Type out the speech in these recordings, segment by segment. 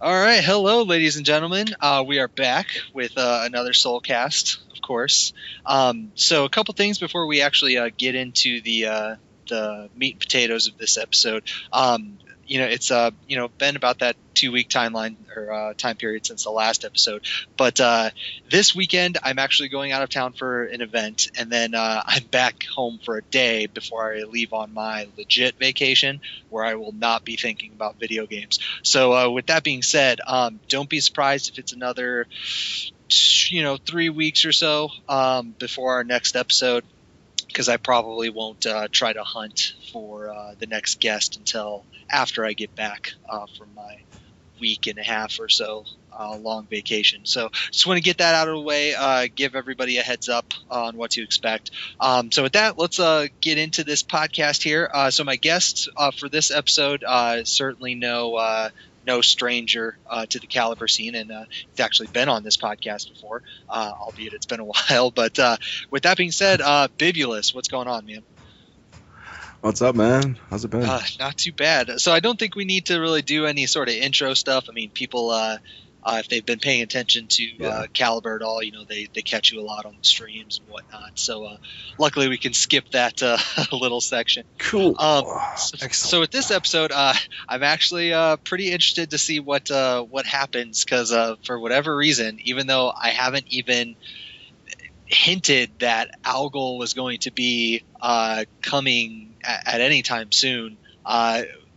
All right, hello, ladies and gentlemen. We are back with another SoulCast, of course. So, a couple things before we actually get into the meat and potatoes of this episode. It's been about that 2 week timeline or time period since the last episode. But this weekend, I'm actually going out of town for an event, and then I'm back home for a day before I leave on my legit vacation, where I will not be thinking about video games. So with that being said, don't be surprised if it's another 3 weeks or so before our next episode, because I probably won't try to hunt for the next guest until after I get back from my week and a half or so long vacation. So just want to get that out of the way, give everybody a heads up on what to expect. So with that, let's get into this podcast here. So my guest for this episode, certainly no stranger to the Caliber scene, and he's actually been on this podcast before, albeit it's been a while. But with that being said, Bibulus, what's going on, man? What's up, man? How's it been? Not too bad. So I don't think we need to really do any sort of intro stuff. I mean, people, if they've been paying attention to Caliber at all, they catch you a lot on the streams and whatnot. So luckily we can skip that little section. Cool. So with this episode, I'm actually pretty interested to see what happens, because for whatever reason, even though I haven't even hinted that Algol was going to be coming at any time soon,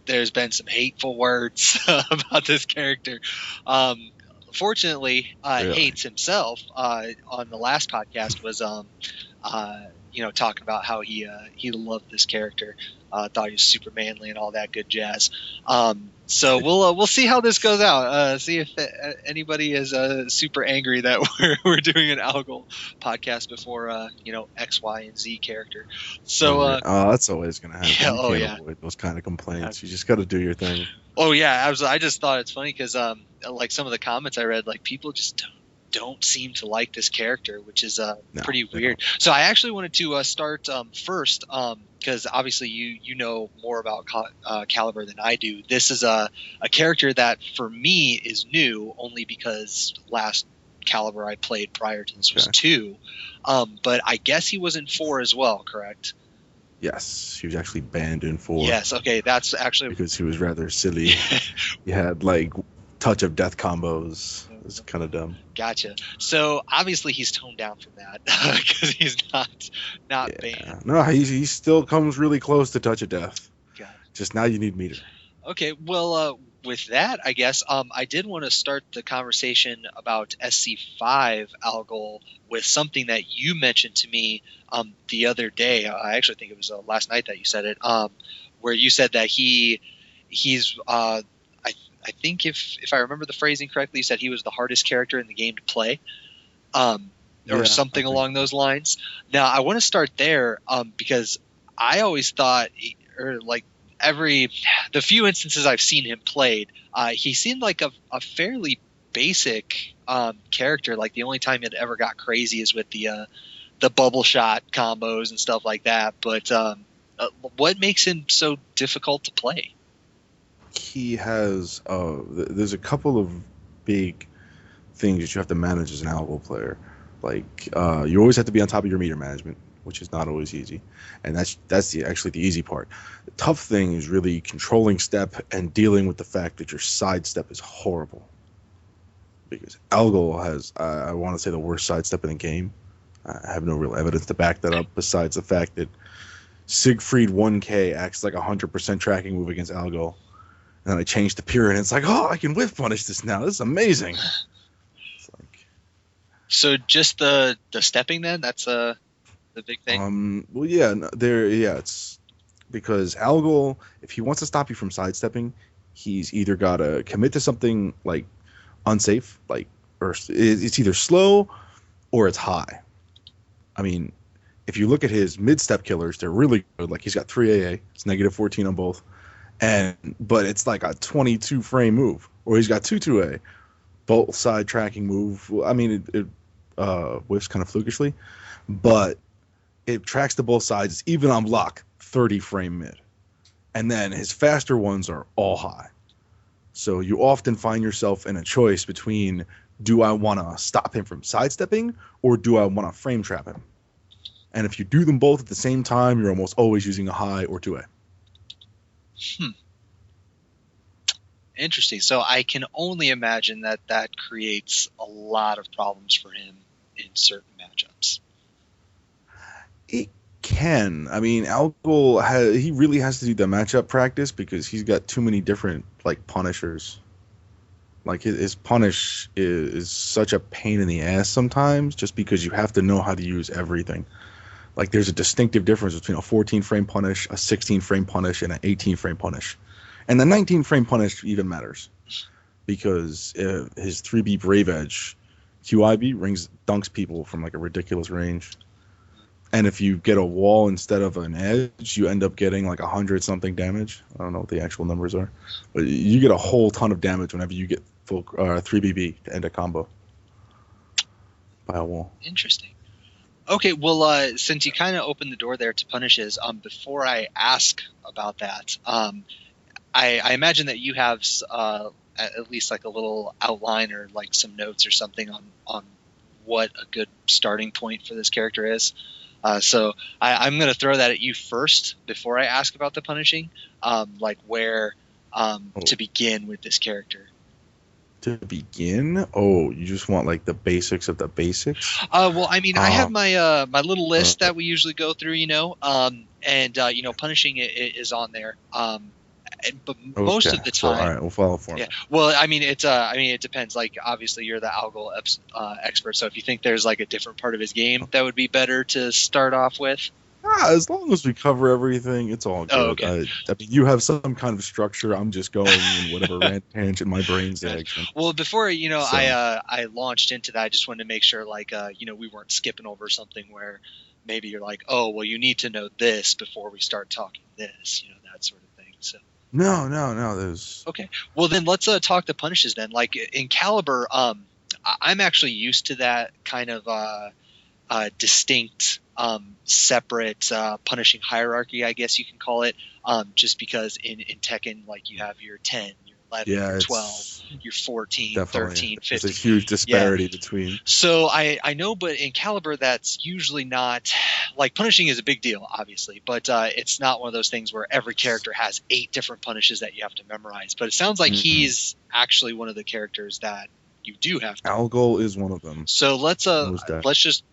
there's been some hateful words about this character. Fortunately, Really? Hates himself on the last podcast was talking about how he loved this character, thought he was super manly and all that good jazz. So we'll see how this goes out. See if anybody is super angry that we're doing an Algol podcast before X, Y, and Z character. So that's always gonna happen. Yeah, you can't avoid those kind of complaints. You just got to do your thing. Oh yeah, I just thought it's funny because like some of the comments I read, like people just don't seem to like this character, which is pretty weird. So I actually wanted to start first, because obviously you know more about Caliber than I do. This is a character that for me is new, only because last Caliber I played prior to this was 2, but I guess he was in 4 as well, correct? Yes, he was actually banned in 4. Yes, okay, that's actually because he was rather silly. He had like touch of death combos. It was kind of dumb. Gotcha. So obviously he's toned down from that because he's not banned. No, he still comes really close to touch of death. Got it. Just now you need meter. Okay, well, with that, I guess I did want to start the conversation about SC5 Algol with something that you mentioned to me the other day. I actually think it was last night that you said it, where you said that he's I think if I remember the phrasing correctly, you said he was the hardest character in the game to play, or something along those lines. Now, I want to start there because I always thought, or like the few instances I've seen him played, he seemed like a fairly basic character. Like the only time it ever got crazy is with the bubble shot combos and stuff like that. But what makes him so difficult to play? He has there's a couple of big things that you have to manage as an Algol player. Like you always have to be on top of your meter management, which is not always easy, and that's actually the easy part. The tough thing is really controlling step and dealing with the fact that your side step is horrible, because Algol has I want to say the worst side step in the game. I have no real evidence to back that up besides the fact that Siegfried 1K acts like 100% tracking move against Algol. And then I changed the period, and it's like, oh, I can whiff punish this now. This is amazing. It's like, so just the stepping then? That's the big thing. Well, yeah, it's because Algol, if he wants to stop you from sidestepping, he's either got to commit to something like unsafe, or it's either slow or it's high. I mean, if you look at his mid-step killers, they're really good. Like he's got 3 AA, it's negative 14 on both. But it's like a 22 frame move, or he's got 2-2A, both side tracking move. I mean, it whiffs kind of flukishly, but it tracks to both sides. It's even on block, 30 frame mid, and then his faster ones are all high. So you often find yourself in a choice between, do I want to stop him from sidestepping or do I want to frame trap him? And if you do them both at the same time, you're almost always using a high or 2A. Interesting. So I can only imagine that creates a lot of problems for him in certain matchups. It can. I mean, Algol he really has to do the matchup practice because he's got too many different like punishers. Like his punish is such a pain in the ass sometimes, just because you have to know how to use everything. Like there's a distinctive difference between a 14 frame punish, a 16 frame punish, and an 18 frame punish. And the 19 frame punish even matters because his 3B Brave Edge QIB dunks people from like a ridiculous range. And if you get a wall instead of an edge, you end up getting like 100 something damage. I don't know what the actual numbers are, but you get a whole ton of damage whenever you get full 3BB to end a combo by a wall. Interesting. Okay, well, since you kind of opened the door there to punishes, before I ask about that, I imagine that you have at least like a little outline or like some notes or something on what a good starting point for this character is. So I'm going to throw that at you first before I ask about the punishing, like where to begin with this character. To begin? Oh, you just want like the basics of the basics? Well, I mean, I have my my little list that we usually go through, and punishing is on there. But most of the time, all right, we'll follow form. Yeah. Well, I mean, it depends. Like, obviously, you're the Algol expert, so if you think there's like a different part of his game that would be better to start off with. As long as we cover everything, it's all good. Oh, okay. I mean, you have some kind of structure. I'm just going in whatever rant tangent my brain's action. Well, before I launched into that, I just wanted to make sure, like, we weren't skipping over something where maybe you're like, oh, well, you need to know this before we start talking this, that sort of thing. So. No. There's okay. Well, then let's talk the punishes then. Like in Caliber, I'm actually used to that kind of distinct, separate punishing hierarchy, I guess you can call it. Just because in Tekken, like you have your 10, your 11, your 12, your 14, 13, 15. There's a huge disparity between. So I know, but in Caliber, that's usually not like punishing is a big deal, obviously, but it's not one of those things where every character has 8 different punishes that you have to memorize. But it sounds like he's actually one of the characters that you do have to. Algol is one of them. So let's just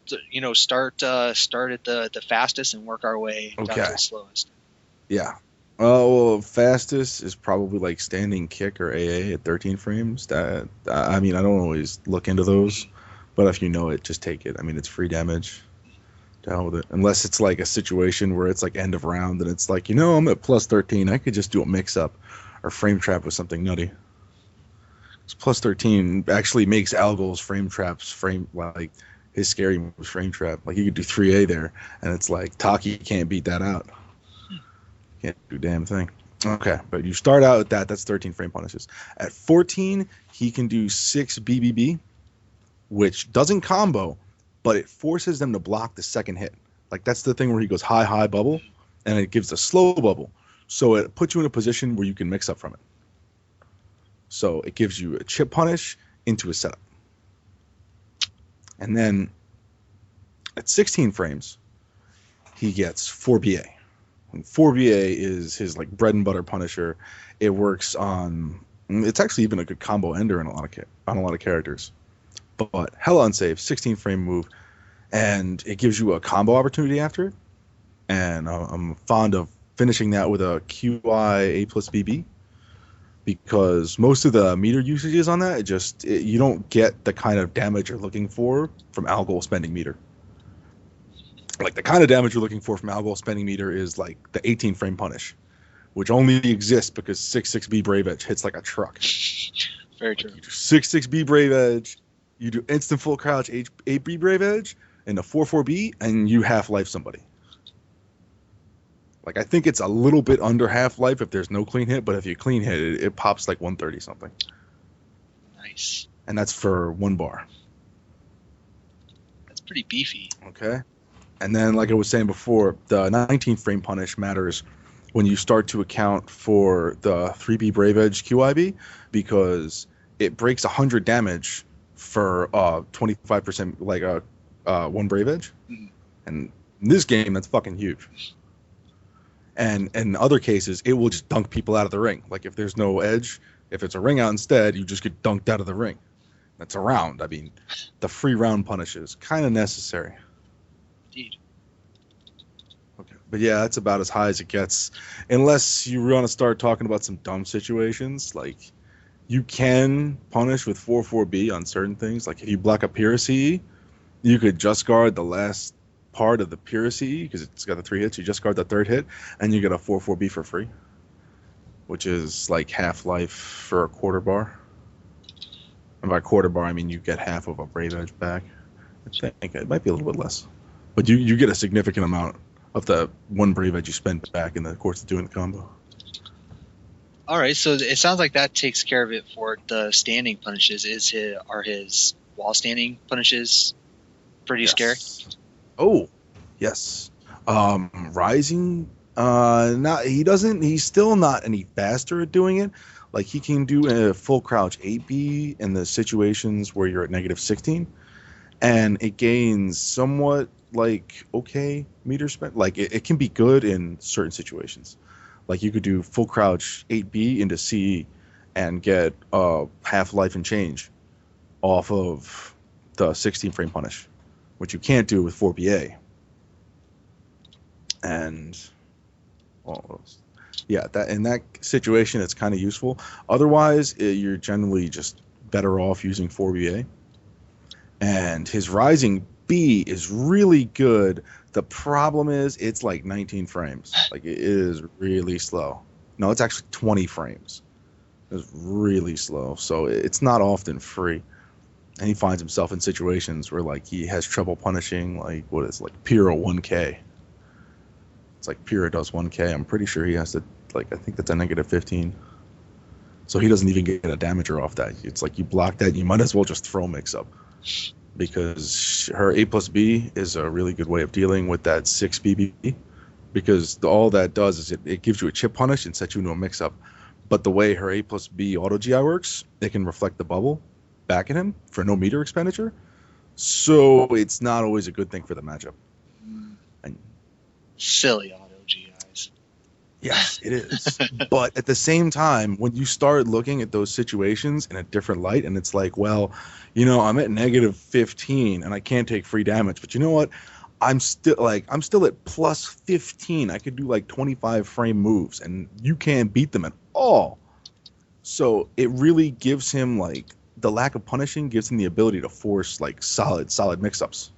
start at the fastest and work our way down to the slowest. Yeah. Well, fastest is probably like standing kick or AA at 13 frames. That I mean, I don't always look into those, but if you know it, just take it. I mean, it's free damage. To hell with it. Unless it's like a situation where it's like end of round and it's like, I'm at plus 13. I could just do a mix up or frame trap with something nutty. Plus 13 actually makes Algol's frame traps like his scary moves frame trap. Like you could do 3A there, and it's like Taki can't beat that out. Can't do a damn thing. Okay, but you start out with that. That's 13 frame punishes. At 14, he can do 6 BBB, which doesn't combo, but it forces them to block the second hit. Like that's the thing where he goes high bubble, and it gives a slow bubble. So it puts you in a position where you can mix up from it. So it gives you a chip punish into a setup. And then at 16 frames, he gets 4BA. And 4BA is his like bread and butter punisher. It works on. It's actually even a good combo ender on a lot of characters. But hella unsafe, 16 frame move, and it gives you a combo opportunity after it. And I'm fond of finishing that with a QI A plus BB. Because most of the meter usages on that, you don't get the kind of damage you're looking for from Algol spending meter. Like the kind of damage you're looking for from Algol spending meter is like the 18 frame punish, which only exists because 6-6B Brave Edge hits like a truck. Very true. You do 6-6B Brave Edge, you do instant full crouch 8B Brave Edge, and a 4-4B, and you half-life somebody. Like, I think it's a little bit under half-life if there's no clean hit, but if you clean hit, it pops like 130-something. Nice. And that's for 1 bar. That's pretty beefy. Okay. And then, like I was saying before, the 19 frame punish matters when you start to account for the 3B Brave Edge QIB, because it breaks 100 damage for 25%, like one Brave Edge. Mhm. And in this game, that's fucking huge. And in other cases, it will just dunk people out of the ring. Like if there's no edge, if it's a ring out instead, you just get dunked out of the ring. That's a round. I mean, the free round punishes kind of necessary. Indeed. Okay, but yeah, that's about as high as it gets, unless you want to start talking about some dumb situations. Like you can punish with 4/4B on certain things. Like if you block a Piracy, you could just guard the last part of the Piracy because it's got the 3 hits. You just guard the third hit, and you get a 4/4B for free, which is like half life for a quarter bar. And by quarter bar, I mean you get half of a Brave Edge back. I think it might be a little bit less, but you get a significant amount of the one Brave Edge you spend back in the course of doing the combo. All right, so it sounds like that takes care of it for the standing punishes. Are his wall standing punishes pretty scary? Oh, yes. Rising, he's still not any faster at doing it. Like he can do a full crouch 8B in the situations where you're at -16, and it gains somewhat like okay meter spent. Like it can be good in certain situations. Like you could do full crouch 8B into C and get half life and change off of the 16 frame punish, which you can't do with 4BA. And well, yeah, that in that situation it's kind of useful. Otherwise, you're generally just better off using 4BA. And his rising B is really good. The problem is it's like 19 frames. Like it is really slow. No, it's actually 20 frames. It's really slow. So it's not often free. And he finds himself in situations where like he has trouble punishing like what is like Pyrrha 1K. It's like Pyrrha does 1K. I'm pretty sure he has to like I think that's a -15. So he doesn't even get a damager off that. It's like you block that, you might as well just throw mix up. Because her A+B is a really good way of dealing with that 6 BB. Because all that does is it gives you a chip punish and sets you into a mix up. But the way her A+B auto GI works, it can reflect the bubble back at him for no meter expenditure. So it's not always a good thing for the matchup. And silly auto GIs. yes, it is. But at the same time, when you start looking at those situations in a different light, and it's like, well, you know, I'm at -15 and I can't take free damage, but you know what? I'm still at +15. I could do like 25 frame moves, and you can't beat them at all. So it really gives him like the lack of punishing gives him the ability to force like solid mix-ups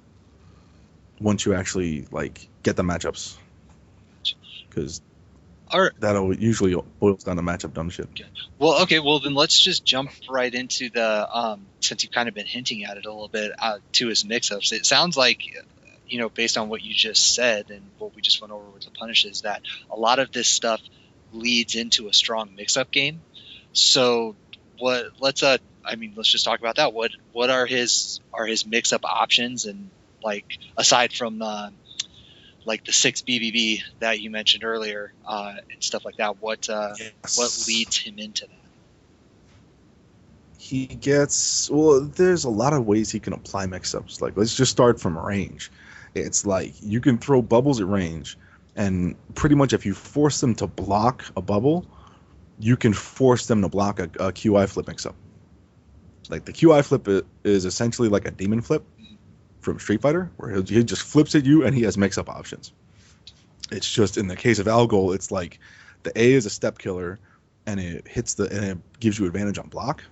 once you actually like get the matchups, because that'll usually boils down to matchup dumb shit. Okay. Well, then let's just jump right into the since you've kind of been hinting at it a little bit to his mix-ups. It sounds like, you know, based on what you just said and what we just went over with the punishes, that a lot of this stuff leads into a strong mix-up game. So let's just talk about that. What are his mix-up options, and like aside from like the 6 BBB that you mentioned earlier and stuff like that, what leads him into that? He gets there's a lot of ways he can apply mix-ups. Like let's just start from range. It's like you can throw bubbles at range, and pretty much if you force them to block a bubble, you can force them to block a QI flip mix-up. Like the QI flip is essentially like a demon flip from Street Fighter, where he just flips at you and he has mix-up options. It's just in the case of Algol, it's like the A is a step killer, and it gives you advantage on block,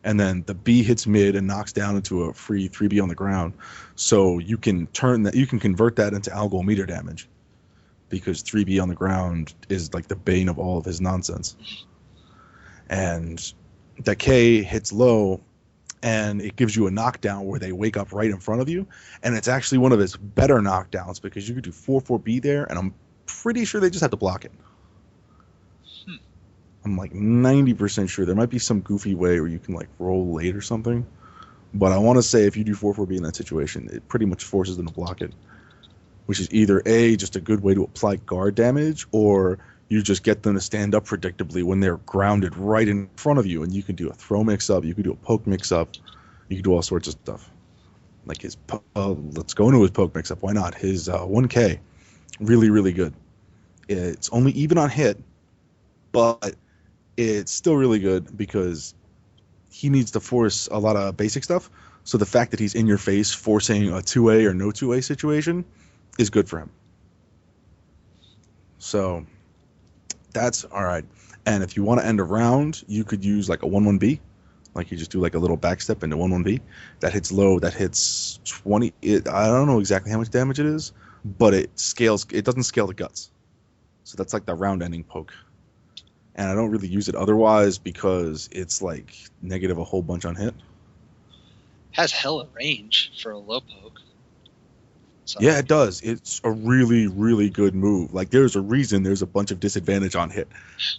and then the B hits mid and knocks down into a free 3B on the ground. So you can convert that into Algol meter damage, because 3B on the ground is like the bane of all of his nonsense. And the K hits low, and it gives you a knockdown where they wake up right in front of you. And it's actually one of his better knockdowns, because you could do 4/4B there, and I'm pretty sure they just have to block it. I'm like 90% sure. There might be some goofy way where you can like roll late or something. But I want to say if you do 4/4B in that situation, it pretty much forces them to block it. Which is either A, just a good way to apply guard damage, or You just get them to stand up predictably when they're grounded right in front of you, and you can do a throw mix-up, you can do a poke mix-up, you can do all sorts of stuff. Like his, let's go into his poke mix-up. Why not? His 1K, really, really good. It's only even on hit, but it's still really good because he needs to force a lot of basic stuff. So the fact that he's in your face forcing a 2A or no 2A situation is good for him. So that's all right. And if you want to end a round, you could use like a 1-1B. Like you just do like a little backstep into 1-1B. That hits low. That hits 20. I don't know exactly how much damage it is, but it scales. It doesn't scale the guts. So that's like the round ending poke. And I don't really use it otherwise because it's like negative a whole bunch on hit. Has hella range for a low poke. So. Yeah, it does. It's a really, really good move. Like there's a reason there's a bunch of disadvantage on hit.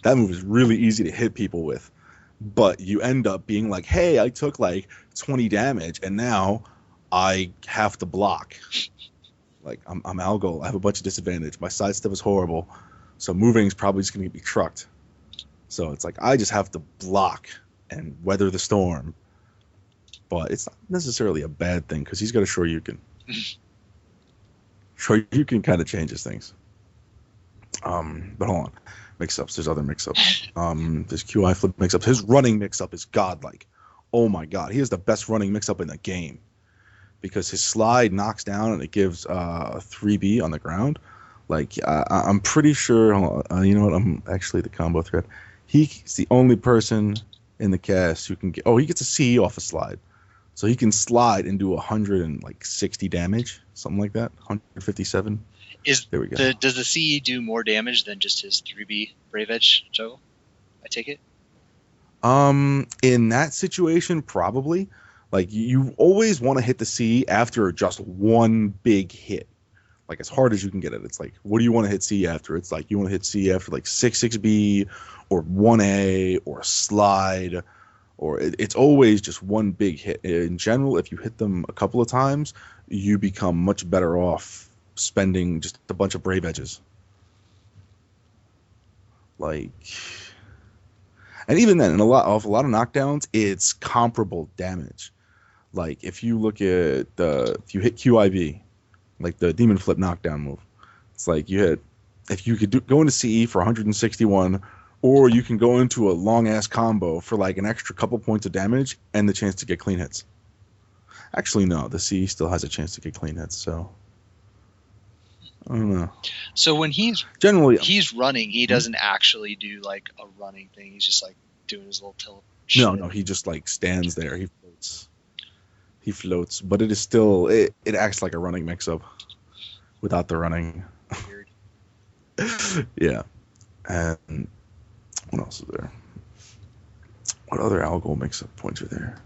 That move is really easy to hit people with. But you end up being like, hey, I took like 20 damage and now I have to block. Like I'm Algol. I have a bunch of disadvantage. My sidestep is horrible. So moving is probably just going to get me trucked. So it's like I just have to block and weather the storm. But it's not necessarily a bad thing because he's got a Shoryuken. Shoryuken kind of changes things. But hold on. Mix-ups. There's other mix-ups. There's QI flip mix-ups. His running mix-up is godlike. Oh my god. He is the best running mix-up in the game. Because his slide knocks down and it gives a 3B on the ground. Like, I'm pretty sure... you know what? I'm actually the combo thread. He's the only person in the cast who can get... Oh, he gets a CE off a slide. So he can slide and do 160 damage. Something like that. 157. There we go. Does the CE do more damage than just his 3B Brave Edge juggle? I take it? In that situation, probably. Like, you always want to hit the CE after just one big hit. Like, as hard as you can get it. It's like, what do you want to hit CE after? It's like, you want to hit CE after, like, 6-6B or 1A or slide. Or it's always just one big hit. In general, if you hit them a couple of times, you become much better off spending just a bunch of Brave Edges. Like, and even then, in a lot of knockdowns, it's comparable damage. Like if you look at if you hit QIV, like the Demon Flip knockdown move, it's like if you could go into CE for 161, or you can go into a long ass combo for like an extra couple points of damage and the chance to get clean hits. Actually, no, the CE still has a chance to get clean hits, so I don't know. So when he's running, he doesn't actually do like a running thing. He's just like doing his little tilt. No, he just like stands there. He floats, but it is still it acts like a running mix-up without the running. Weird. Yeah. And what else is there? What other Algol mix-up points are there?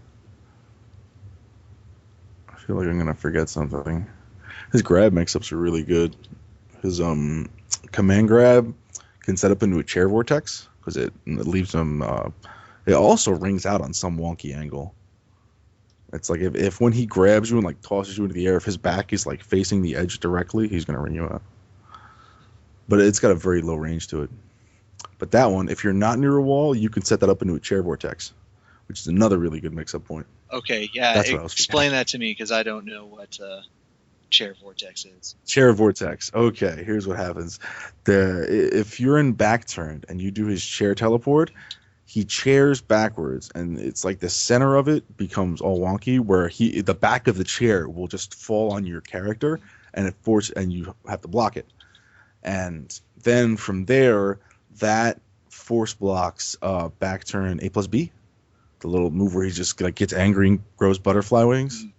I feel like I'm gonna forget something. His grab mix-ups are really good. His command grab can set up into a chair vortex because it leaves him. It also rings out on some wonky angle. It's like if when he grabs you and like tosses you into the air, if his back is like facing the edge directly, he's gonna ring you out. But it's got a very low range to it. But that one, if you're not near a wall, you can set that up into a chair vortex, which is another really good mix-up point. Okay, yeah. Explain that to me because I don't know what chair vortex is. Chair vortex. Okay, here's what happens. If you're in back turned and you do his chair teleport, he chairs backwards, and it's like the center of it becomes all wonky, where the back of the chair will just fall on your character, and you have to block it. And then from there, that force blocks back turn A+B, the little move where he just like gets angry and grows butterfly wings. Mm.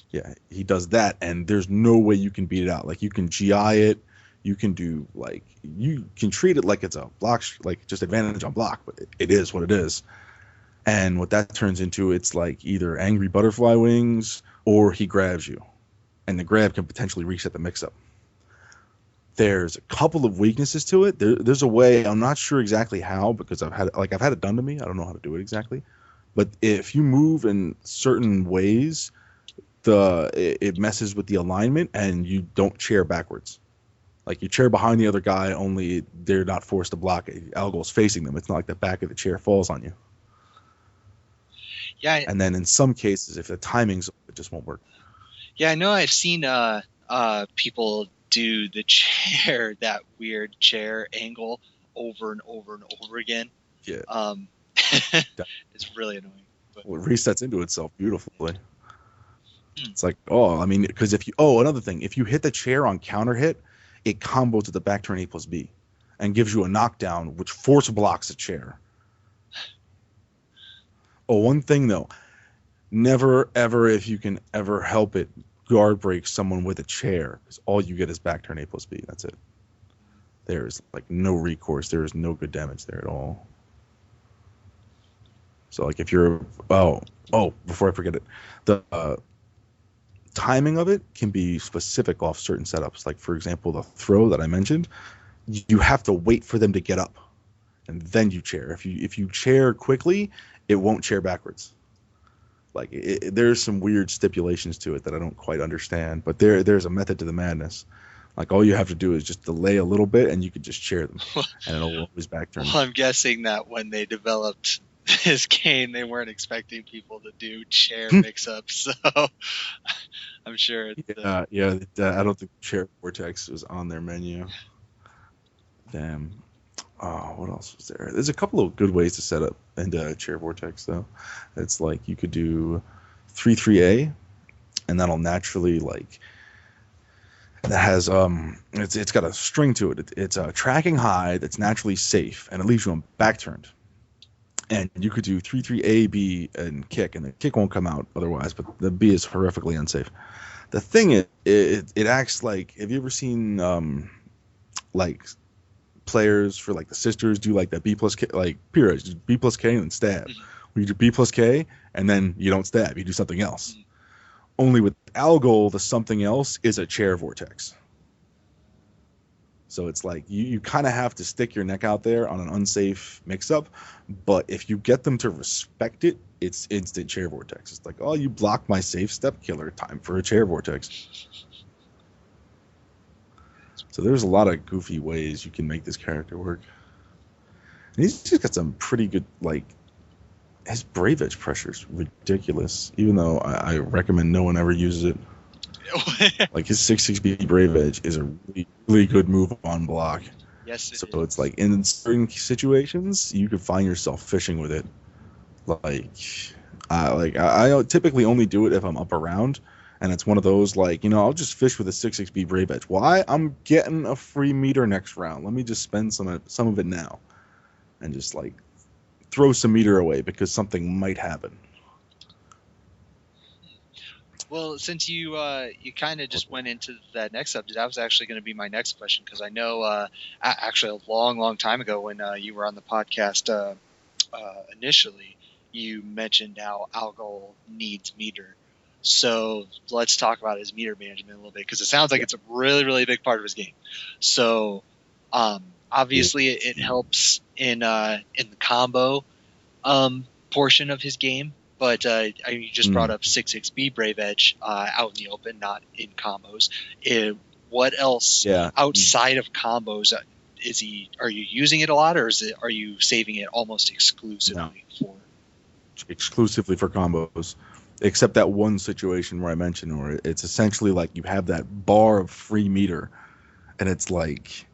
Yeah, he does that, and there's no way you can beat it out. Like you can GI it, you can treat it like it's a block, like just advantage on block, but it is what it is. And what that turns into, it's like either angry butterfly wings or he grabs you, and the grab can potentially reset the mix-up. There's a couple of weaknesses to it. There's a way, I'm not sure exactly how, because I've had it done to me. I don't know how to do it exactly. But if you move in certain ways, it messes with the alignment and you don't chair backwards. Like your chair behind the other guy, only they're not forced to block it. Algol's facing them. It's not like the back of the chair falls on you. Yeah, And then in some cases, if the timing's, it just won't work. yeah, I know. I've seen people do the chair, that weird chair angle, over and over and over again. Yeah. It's really annoying. But Well, it resets into itself beautifully. Hmm. It's like, oh, I mean, because another thing, if you hit the chair on counter hit, it combos to the back turn A+B and gives you a knockdown, which force blocks a chair. Oh, one thing though, never ever, if you can ever help it, guard break someone with a chair, because all you get is back turn A+B. That's it. There's like no recourse. There is no good damage there at all. So like if you're before I forget it, the timing of it can be specific off certain setups. Like for example, the throw that I mentioned, you have to wait for them to get up, and then you chair. If you chair quickly, it won't chair backwards. Like there's some weird stipulations to it that I don't quite understand, but there's a method to the madness. Like all you have to do is just delay a little bit, and you could just chair them, and it'll always back turn. Well, I'm guessing that when they developed this game, they weren't expecting people to do chair mix-ups, so I'm sure. I don't think chair vortex was on their menu. Damn. Oh, what else was there? There's a couple of good ways to set up into chair vortex though. It's like you could do 3-3A, and that'll naturally like that has it's got a string to it. It's a tracking high that's naturally safe, and it leaves you on back turned. And you could do 3-3A, B, and kick, and the kick won't come out otherwise, but the B is horrifically unsafe. The thing is, it acts like, have you ever seen like players for like the sisters do like that B plus K, like peerage, B plus K and then stab. Where you do B plus K and then you don't stab, you do something else. Only with Algol, the something else is a chair vortex. So it's like you kind of have to stick your neck out there on an unsafe mix-up, but if you get them to respect it, it's instant chair vortex. It's like, oh, you blocked my safe step killer, time for a chair vortex. So there's a lot of goofy ways you can make this character work. And he's just got some pretty good, like, his Brave Edge pressure is ridiculous, even though I recommend no one ever uses it. Like his 6-6B Brave Edge is a really, really good move on block. Yes, so it's like in certain situations you could find yourself fishing with it. I typically only do it if I'm up around, and it's one of those like, I'll just fish with a 6-6B Brave Edge. Why? I'm getting a free meter next round. Let me just spend some of it now, and just like throw some meter away because something might happen. Well, since you kind of just went into that next subject, that was actually going to be my next question, because I know actually a long time ago when you were on the podcast initially, you mentioned how Algol needs meter. So let's talk about his meter management a little bit, because it sounds like it's a really, really big part of his game. So obviously it helps in the combo portion of his game. But you just brought up 6-6B Brave Edge out in the open, not in combos. What else outside of combos are you using it a lot, or are you saving it almost exclusively for? Exclusively for combos, except that one situation where I mentioned where it's essentially like you have that bar of free meter, and it's like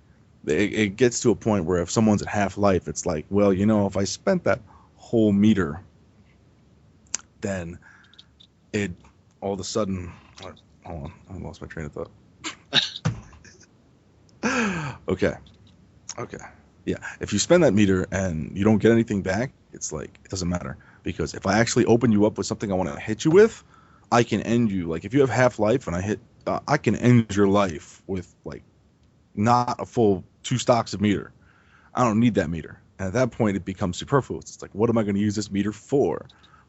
it gets to a point where if someone's at half life, it's like, well, if I spent that whole meter, then it all of a sudden, hold on, I lost my train of thought. Okay, yeah, if you spend that meter and you don't get anything back, it's like it doesn't matter, because if I actually open you up with something I want to hit you with, I can end you. Like if you have half life and I hit, I can end your life with like not a full 2 stocks of meter. I don't need that meter, and at that point it becomes superfluous. It's like, what am I going to use this meter for?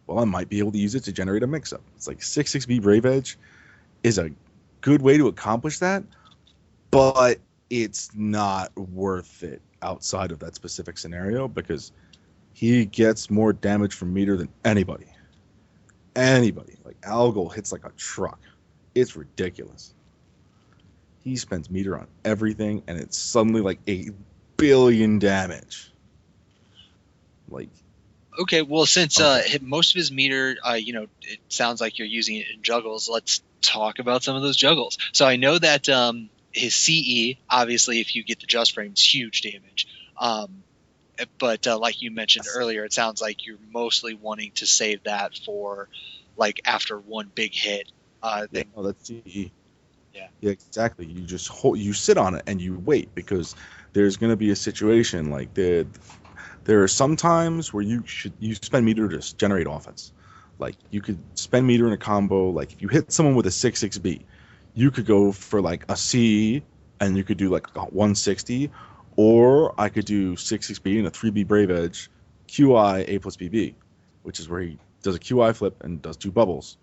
Well, I might be able to use it to generate a mix-up. It's like 6-6B Brave Edge is a good way to accomplish that, but it's not worth it outside of that specific scenario, because he gets more damage from meter than anybody. Like Algol hits like a truck. It's ridiculous. he spends meter on everything, and it's suddenly like 8 billion damage. Like, Okay, well, since okay, most of his meter, it sounds like you're using it in juggles. Let's talk about some of those juggles. So I know that his CE, obviously, if you get the just frame, it's huge damage. But like you mentioned earlier, it sounds like you're mostly wanting to save that for like after one big hit. yeah, no, that's CE. Yeah. Yeah, exactly. You just you sit on it and you wait, because there's going to be a situation like there are some times where you spend meter to just generate offense. Like, you could spend meter in a combo. Like, if you hit someone with a 6-6B, you could go for like a C, and you could do like a 160, or I could do 6-6B and a 3B Brave Edge, QI A plus BB, which is where he does a QI flip and does 2 bubbles.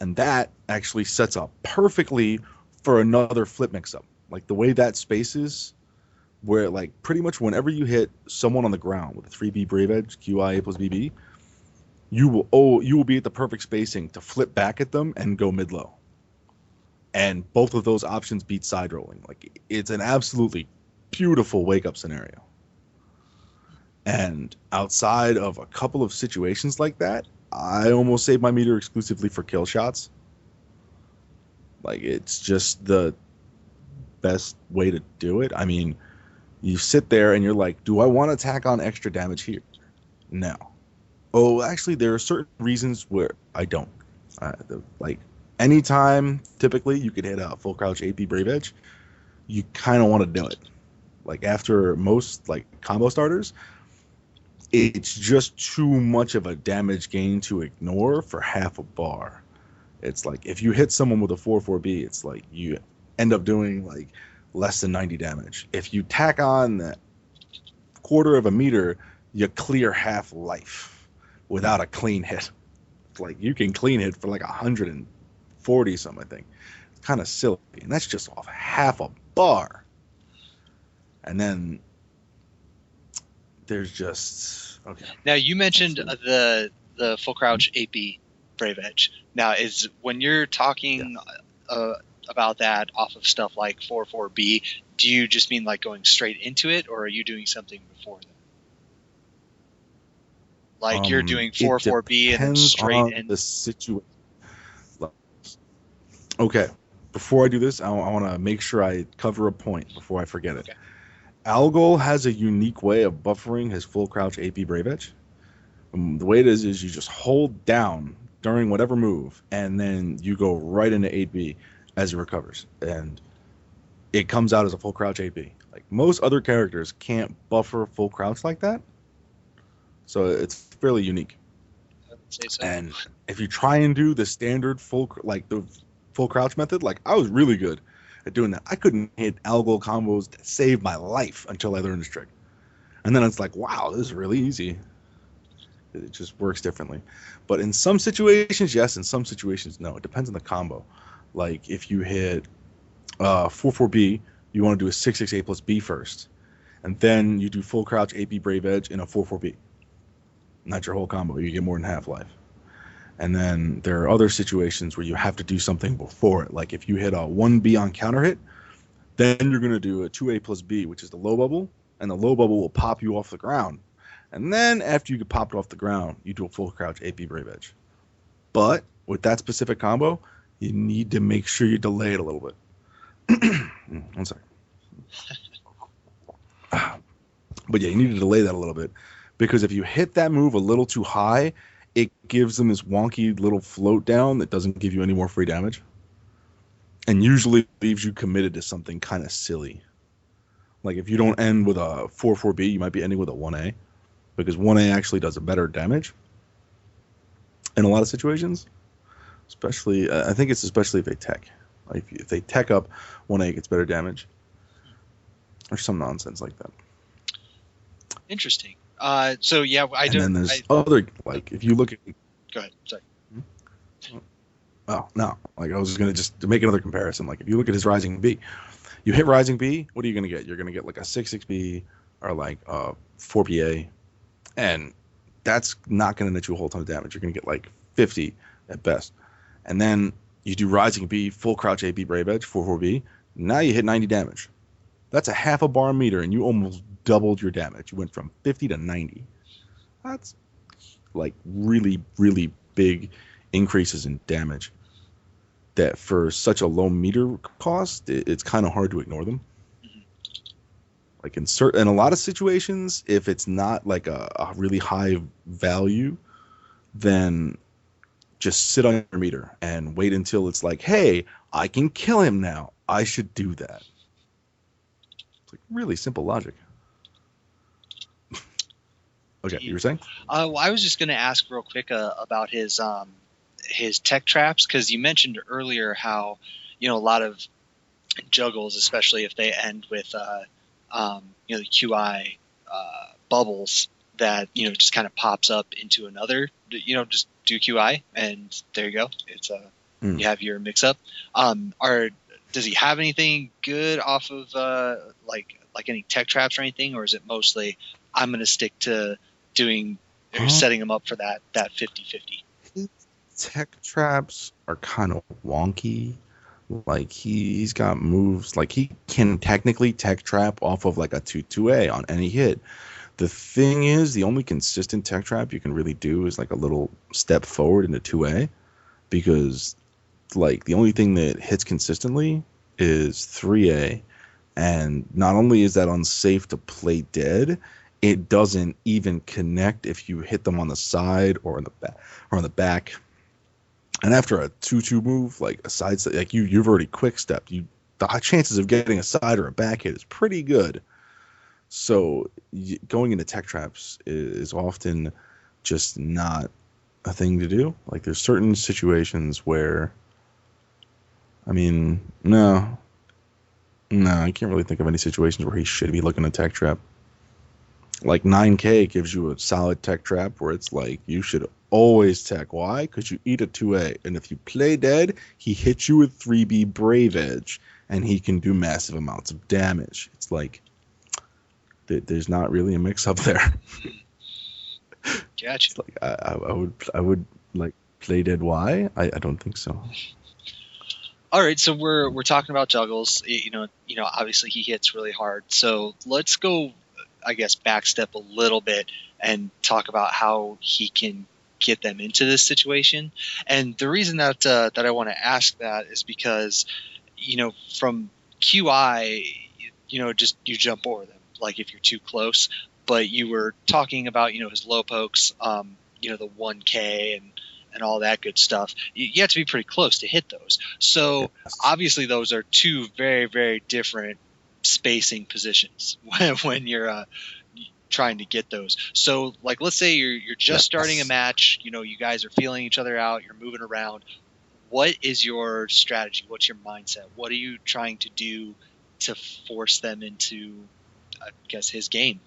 And that actually sets up perfectly for another flip mix-up. Like, the way that spaces, where like pretty much whenever you hit someone on the ground with a 3B Brave Edge, QI A plus BB, you will be at the perfect spacing to flip back at them and go mid-low. And both of those options beat side rolling. Like, it's an absolutely beautiful wake-up scenario. And outside of a couple of situations like that, I almost save my meter exclusively for kill shots. Like, it's just the best way to do it. I mean, you sit there and you're like, do I want to tack on extra damage here? No. Oh, actually, there are certain reasons where I don't. Like, anytime, typically, you could hit a full crouch AP Brave Edge, you kind of want to do it. Like, after most, like, combo starters, it's just too much of a damage gain to ignore for half a bar. It's like, if you hit someone with a 4-4B, it's like you end up doing, like, less than 90 damage. If you tack on that quarter of a meter, you clear half life without a clean hit. It's like, you can clean hit for like 140 something, I think. It's kind of silly. And that's just off half a bar. And then there's just, okay. Now, you mentioned the full crouch AP Brave Edge. Now, is when you're talking about that off of stuff like 4-4B, do you just mean like going straight into it, or are you doing something before that? Like, you're doing 4-4B and then straight in? The situation. Okay, before I do this, I want to make sure I cover a point before I forget it. Okay. Algol has a unique way of buffering his full crouch AP Brave Edge. The way it is you just hold down during whatever move, and then you go right into 8B as it recovers, and it comes out as a full crouch AP. Like, most other characters can't buffer full crouch like that, so it's fairly unique. I would say so. And if you try and do the standard full crouch method, like, I was really good at doing that. I couldn't hit Algol combos that saved my life until I learned this trick, and then it's like, wow, this is really easy. It just works differently. But in some situations, yes. In some situations, no. It depends on the combo. Like, if you hit 4-4B, you want to do a 6-6A plus B first. And then you do full crouch AP Brave Edge in a 4-4B. Not your whole combo. You get more than half life. And then there are other situations where you have to do something before it. Like, if you hit a 1B on counter hit, then you're going to do a 2A plus B, which is the low bubble. And the low bubble will pop you off the ground. And then after you get popped off the ground, you do a full crouch AP Brave Edge. But with that specific combo, you need to make sure you delay it a little bit. One second. But yeah, you need to delay that a little bit, because if you hit that move a little too high, it gives them this wonky little float down that doesn't give you any more free damage, and usually leaves you committed to something kind of silly. Like, if you don't end with a 4-4B, you might be ending with a 1A. Because 1A actually does a better damage in a lot of situations. Especially, I think it's especially if they tech. Like, if they tech up, 1A gets better damage. Or some nonsense like that. Interesting. So, yeah, I don't... And then there's other, like, if you look at... Go ahead, sorry. Oh, no. Like, I was going to just make another comparison. Like, if you look at his Rising B, you hit Rising B, what are you going to get? You're going to get, like, a 6-6B or, like, a 4PA. And that's not going to net you a whole ton of damage. You're going to get like 50 at best. And then you do Rising B, full crouch AB Brave Edge, 4-4B. Now you hit 90 damage. That's a half a bar a meter, and you almost doubled your damage. You went from 50 to 90. That's like really, really big increases in damage. That for such a low meter cost, it's kind of hard to ignore them. Like in a lot of situations, if it's not like a really high value, then just sit on your meter and wait until it's like, hey, I can kill him now. I should do that. It's like really simple logic. Okay, you were saying? Well, I was just going to ask real quick about his tech traps, because you mentioned earlier how a lot of juggles, especially if they end with the QI bubbles, that just kind of pops up into another, just do QI and there you go. It's you have your mix up. Does he have anything good off of like any tech traps or anything, or is it mostly I'm going to stick to doing or setting him up for that 50-50? His tech traps are kind of wonky. Like he's got moves, like he can technically tech trap off of like a 2-2A on any hit. The thing is, the only consistent tech trap you can really do is like a little step forward into 2A, because like the only thing that hits consistently is 3A, and not only is that unsafe to play dead, it doesn't even connect if you hit them on the side or on the back. And after a 2-2 move, like a side, like you've already quick stepped. The chances of getting a side or a back hit is pretty good. So going into tech traps is often just not a thing to do. Like there's certain situations where, I mean, no, I can't really think of any situations where he should be looking at tech trap. Like 9K gives you a solid tech trap where it's like you should always tech. Why? Because you eat a 2A, and if you play dead, he hits you with 3B Brave Edge, and he can do massive amounts of damage. It's like there's not really a mix up there. Gotcha. It's like I would like play dead. Why? I don't think so. All right, so we're talking about juggles. Obviously he hits really hard. So let's go, I guess, backstep a little bit and talk about how he can get them into this situation. And the reason that I want to ask that is because, from QI, just you jump over them, like if you're too close. But you were talking about, his low pokes, the 1K and all that good stuff. You have to be pretty close to hit those. So obviously those are two very, very different spacing positions when you're trying to get those. So like, let's say you're just starting a match, you guys are feeling each other out, you're moving around. What is your strategy? What's your mindset? What are you trying to do to force them into, I guess, his game?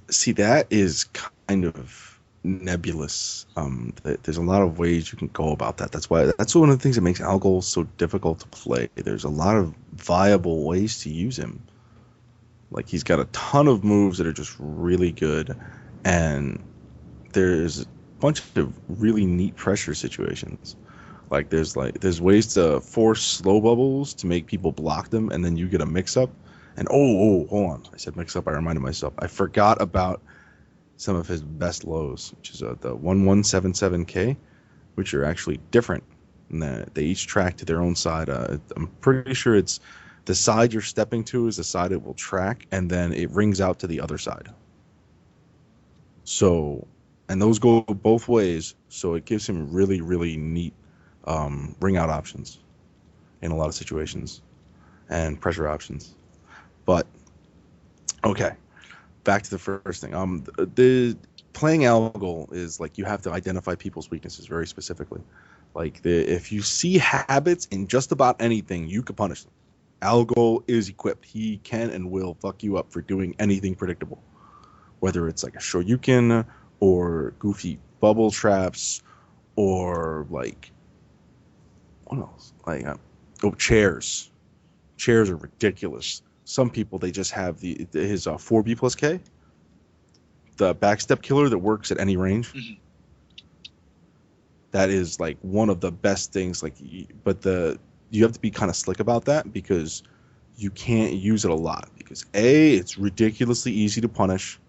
See, that is kind of nebulous. There's a lot of ways you can go about that. That's one of the things that makes Algol so difficult to play. There's a lot of viable ways to use him. Like he's got a ton of moves that are just really good, and there's a bunch of really neat pressure situations. Like there's ways to force slow bubbles to make people block them, and then you get a mix up. And hold on, I said mix up. I reminded myself. I forgot about some of his best lows, which is the 1177K, which are actually different. And they each track to their own side. I'm pretty sure it's the side you're stepping to is the side it will track, and then it rings out to the other side. So, and those go both ways. So it gives him really, really neat ring out options in a lot of situations and pressure options. But okay, back to the first thing. The playing Algol is like you have to identify people's weaknesses very specifically. Like if you see habits in just about anything, you can punish them. Algol is equipped. He can and will fuck you up for doing anything predictable, whether it's like a Shoryuken or goofy bubble traps or like what else? Like chairs. Chairs are ridiculous. Some people, they just have his 4B plus K, the backstep killer that works at any range. Mm-hmm. That is like one of the best things. Like, but you have to be kind of slick about that because you can't use it a lot because it's ridiculously easy to punish.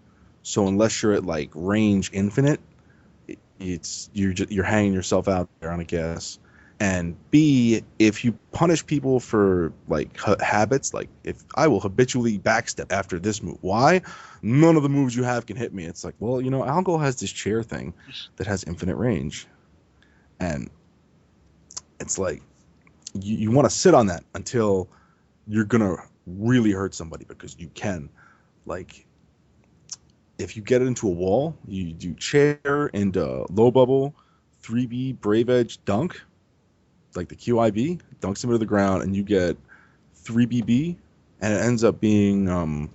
So unless you're at like range infinite, you're hanging yourself out there on a guess. And B, if you punish people for like habits, like if I will habitually backstep after this move, why? None of the moves you have can hit me. It's like, well, Algol has this chair thing that has infinite range, and it's like you want to sit on that until you're gonna really hurt somebody because you can. Like, if you get it into a wall, you do chair and low bubble, 3B brave edge dunk, like the QIB, dunks him into the ground, and you get 3BB, and it ends up being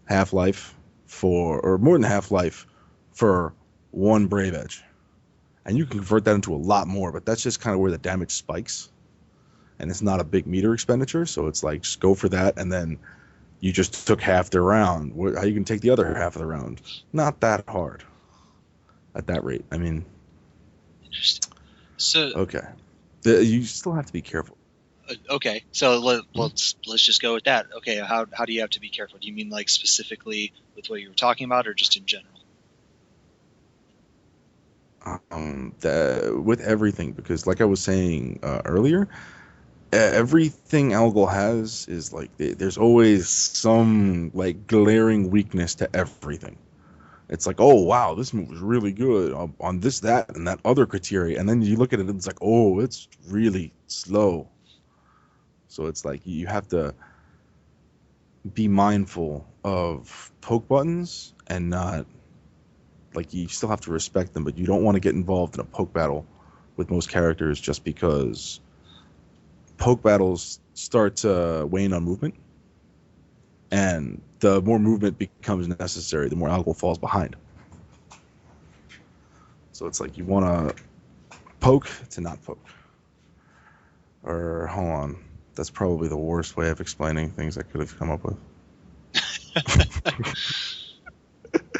half life or more than half life for one brave edge. And you can convert that into a lot more, but that's just kind of where the damage spikes. And it's not a big meter expenditure, so it's like just go for that, and then you just took half the round. How you can take the other half of the round? Not that hard at that rate. I mean, Interesting. So okay, you still have to be careful. Okay, so let's just go with that. Okay, how do you have to be careful? Do you mean like specifically with what you were talking about, or just in general? With everything, because like I was saying earlier, everything Algol has is like there's always some like glaring weakness to everything. It's like, oh wow, this move is really good on this, that, and that other criteria, and then you look at it and it's like, oh, it's really slow. So it's like you have to be mindful of poke buttons and not like you still have to respect them, but you don't want to get involved in a poke battle with most characters just because poke battles start to wane on movement, and the more movement becomes necessary, the more Algol falls behind. So it's like you want to poke to not poke. Or hold on, that's probably the worst way of explaining things I could have come up with.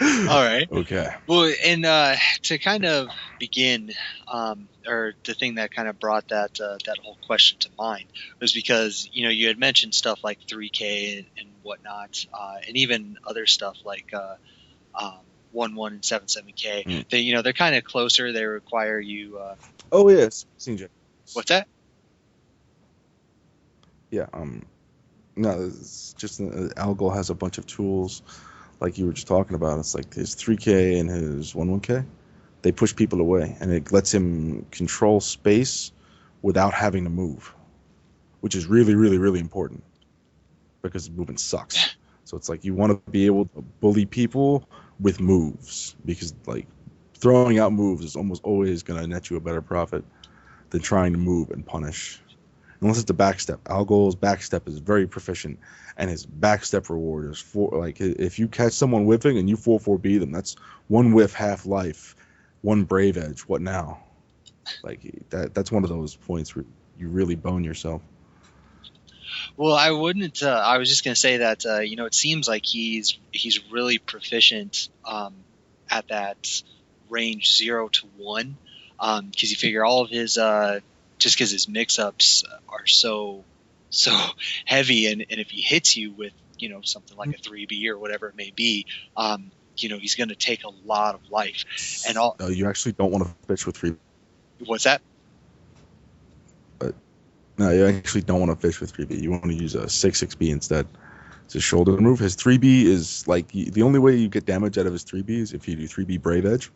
All right. Okay. Well, and to kind of begin, or the thing that kind of brought that whole question to mind was because you had mentioned stuff like 3K and whatnot, and even other stuff like 1-1 and 7-7K. They're kind of closer. They require you. Oh yes, CJ. What's that? Yeah. No, it's just Algol has a bunch of tools, like you were just talking about. It's like his 3K and his 1-1K. They push people away, and it lets him control space without having to move, which is really, really, really important because movement sucks. So it's like you want to be able to bully people with moves because like throwing out moves is almost always going to net you a better profit than trying to move and punish. Unless it's a backstep. Algol's backstep is very proficient, and his backstep reward is if you catch someone whiffing and you 4-4B them, that's one whiff, half life, one brave edge. What now? Like that's one of those points where you really bone yourself. Well, I wouldn't. I was just going to say that it seems like he's really proficient at that range 0 to 1, because you figure all of his just because his mix-ups are so heavy, and if he hits you with something like a 3B or whatever it may be, he's going to take a lot of life. And all. You actually don't want to fish with 3B. What's that? No, you actually don't want to fish with 3B. You want to use a 6-6B instead. It's a shoulder move. His 3B is like the only way you get damage out of his 3B is if you do 3B brave edge,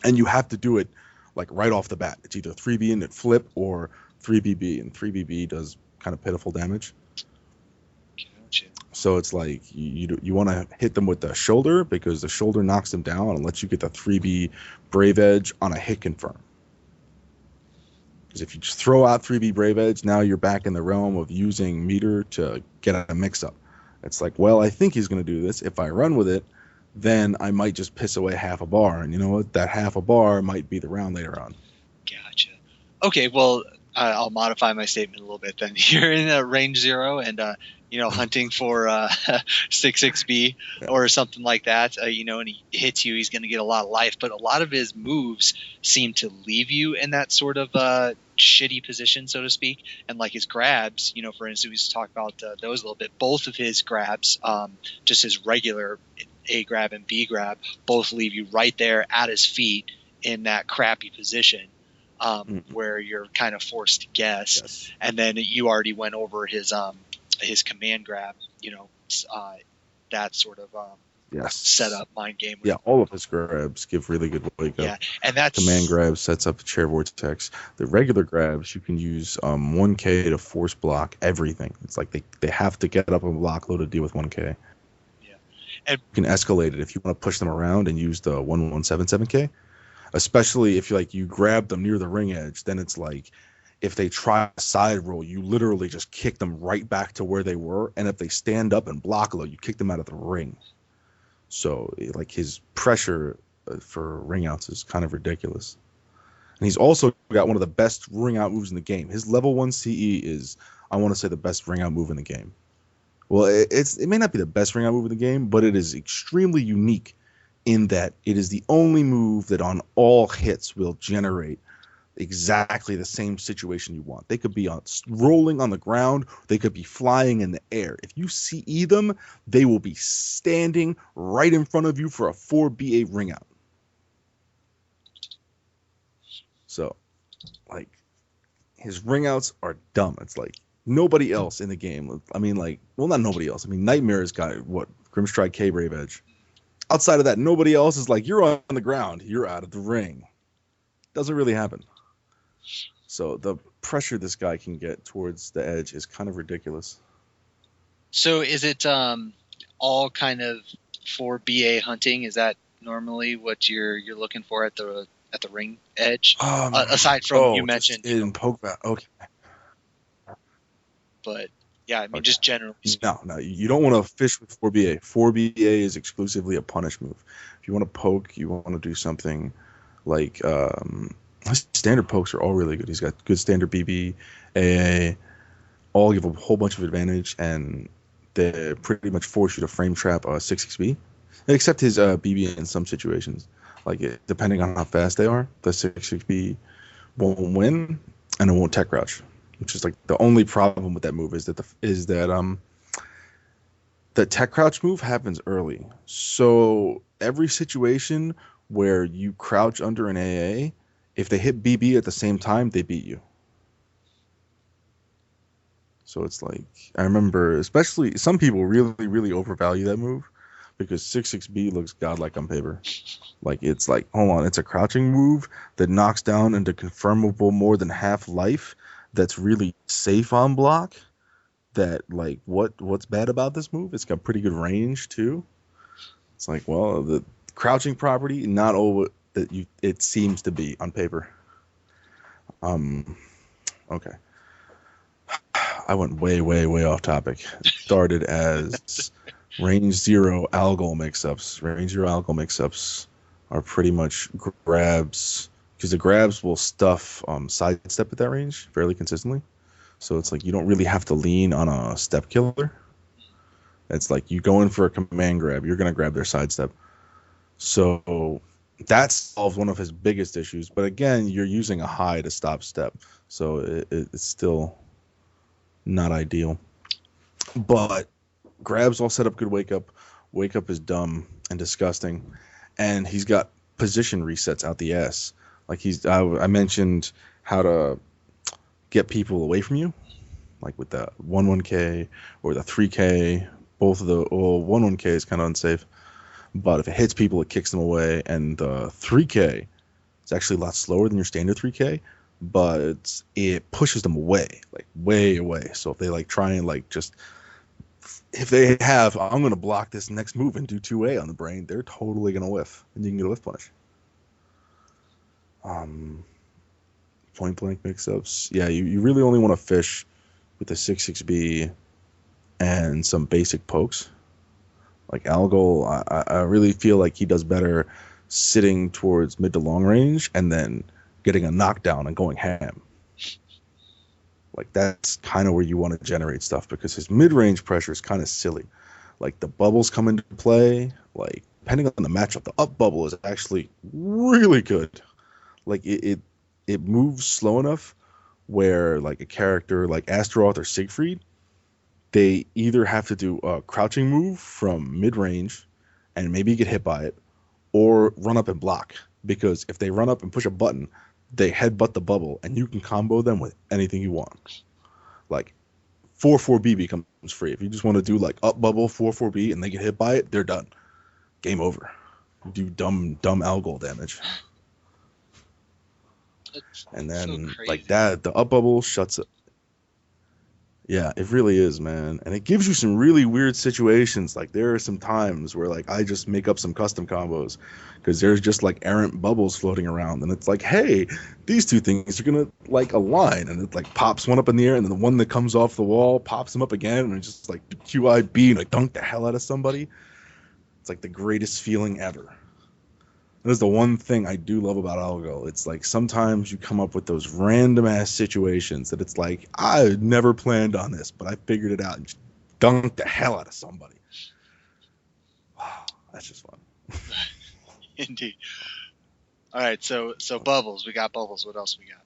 and you have to do it like right off the bat. It's either 3B and then flip or 3BB, and 3BB does kind of pitiful damage. Gotcha. So it's like you want to hit them with the shoulder because the shoulder knocks them down and lets you get the 3B brave edge on a hit confirm. Because if you just throw out 3B brave edge, now you're back in the realm of using meter to get a mix-up. It's like, well, I think he's going to do this. If I run with it, then I might just piss away half a bar. And you know what? That half a bar might be the round later on. Gotcha. Okay, well, I'll modify my statement a little bit then. You're in range 0, and hunting for 6-6B Yeah. or something like that, and he hits you, he's going to get a lot of life. But a lot of his moves seem to leave you in that sort of shitty position, so to speak. And like his grabs, for instance, we just talked about those a little bit. Both of his grabs, just his regular A grab and B grab, both leave you right there at his feet in that crappy position. Where you're kind of forced to guess. Yes. And then you already went over his command grab, that sort of Yes. set up mind game. Yeah, all of his grabs give really good wake up. Yeah, and that's command grab sets up chair vortex. The regular grabs you can use 1K to force block everything. It's like they have to get up and block low to deal with 1K. Yeah, and you can escalate it if you want to push them around and use the 1177K. Especially if you grab them near the ring edge, then it's like if they try a side roll, you literally just kick them right back to where they were, and if they stand up and block low, you kick them out of the ring. So like his pressure for ring outs is kind of ridiculous. And he's also got one of the best ring out moves in the game. His level 1 CE is, I want to say, the best ring out move in the game. Well, it may not be the best ring out move in the game, but it is extremely unique in that it is the only move that on all hits will generate exactly the same situation you want. They could be rolling on the ground. They could be flying in the air. If you CE them, they will be standing right in front of you for a 4BA ring out. So, like, his ring outs are dumb. It's like nobody else in the game. I mean, not nobody else. I mean, Nightmare's got, Grimstride K-Brave Edge. Outside of that, nobody else is like, you're on the ground, you're out of the ring. Doesn't really happen. So the pressure this guy can get towards the edge is kind of ridiculous. So is it all kind of for BA hunting? Is that normally what you're looking for at the ring edge? Aside from you mentioned in poke back, okay. But yeah, I mean, just generally. No, you don't want to fish with 4BA. 4BA is exclusively a punish move. If you want to poke, you want to do something like standard pokes are all really good. He's got good standard BB, AA, all give a whole bunch of advantage, and they pretty much force you to frame trap 6XB, except his BB in some situations. Like depending on how fast they are, the 6XB won't win, and it won't tech crouch. Which is like the only problem with that move is that the tech crouch move happens early. So every situation where you crouch under an AA, if they hit BB at the same time, they beat you. So it's like, I remember, especially some people really, really overvalue that move because 6-6B looks godlike on paper. Like, it's like, hold on, it's a crouching move that knocks down into confirmable more than half life that's really safe on block. That, like, what's bad about this move? It's got pretty good range, too. It's like, well, the crouching property, not all that it seems to be on paper. Okay. I went way, way, way off topic. It started as range 0 Algol mix-ups. Range 0 Algol mix-ups are pretty much grabs, because the grabs will stuff sidestep at that range fairly consistently. So it's like you don't really have to lean on a step killer. It's like you go in for a command grab, you're going to grab their sidestep. So that solves one of his biggest issues. But again, you're using a high to stop step. So it's still not ideal. But grabs all set up good wake up. Wake up is dumb and disgusting. And he's got position resets out the ass. Like I mentioned how to get people away from you, like with the 1-1K or the 3K. Both of the 1-1K is kind of unsafe, but if it hits people, it kicks them away. And the 3K is actually a lot slower than your standard 3K, but it pushes them away, like way away. So if they like try and like just, if they have, I'm going to block this next move and do 2A on the brain, they're totally going to whiff, and you can get a whiff punish. Point blank mix-ups. Yeah, you really only want to fish with the 6-6B and some basic pokes. Like Algol, I really feel like he does better sitting towards mid to long range and then getting a knockdown and going ham. Like that's kind of where you want to generate stuff because his mid-range pressure is kind of silly. Like the bubbles come into play. Like depending on the matchup, the up bubble is actually really good. Like it moves slow enough where like a character like Astaroth or Siegfried, they either have to do a crouching move from mid-range and maybe get hit by it, or run up and block. Because if they run up and push a button, they headbutt the bubble, and you can combo them with anything you want. Like 4-4B becomes free. If you just want to do like up bubble 4-4B and they get hit by it, they're done. Game over. Do dumb Algol damage. That's And so then crazy. like that, the up bubble shuts it. Yeah, it really is, man. And it gives you some really weird situations. Like there are some times where like I just make up some custom combos because there's just like errant bubbles floating around and it's like, hey, these two things are gonna like align and it like pops one up in the air and then the one that comes off the wall pops them up again and it's just like QIB and like dunk the hell out of somebody. It's like the greatest feeling ever. That is the one thing I do love about Algol. It's like sometimes you come up with those random ass situations that it's like I never planned on this, but I figured it out and just dunked the hell out of somebody. Wow, that's just fun. Indeed. All right, so bubbles. We got bubbles. What else we got?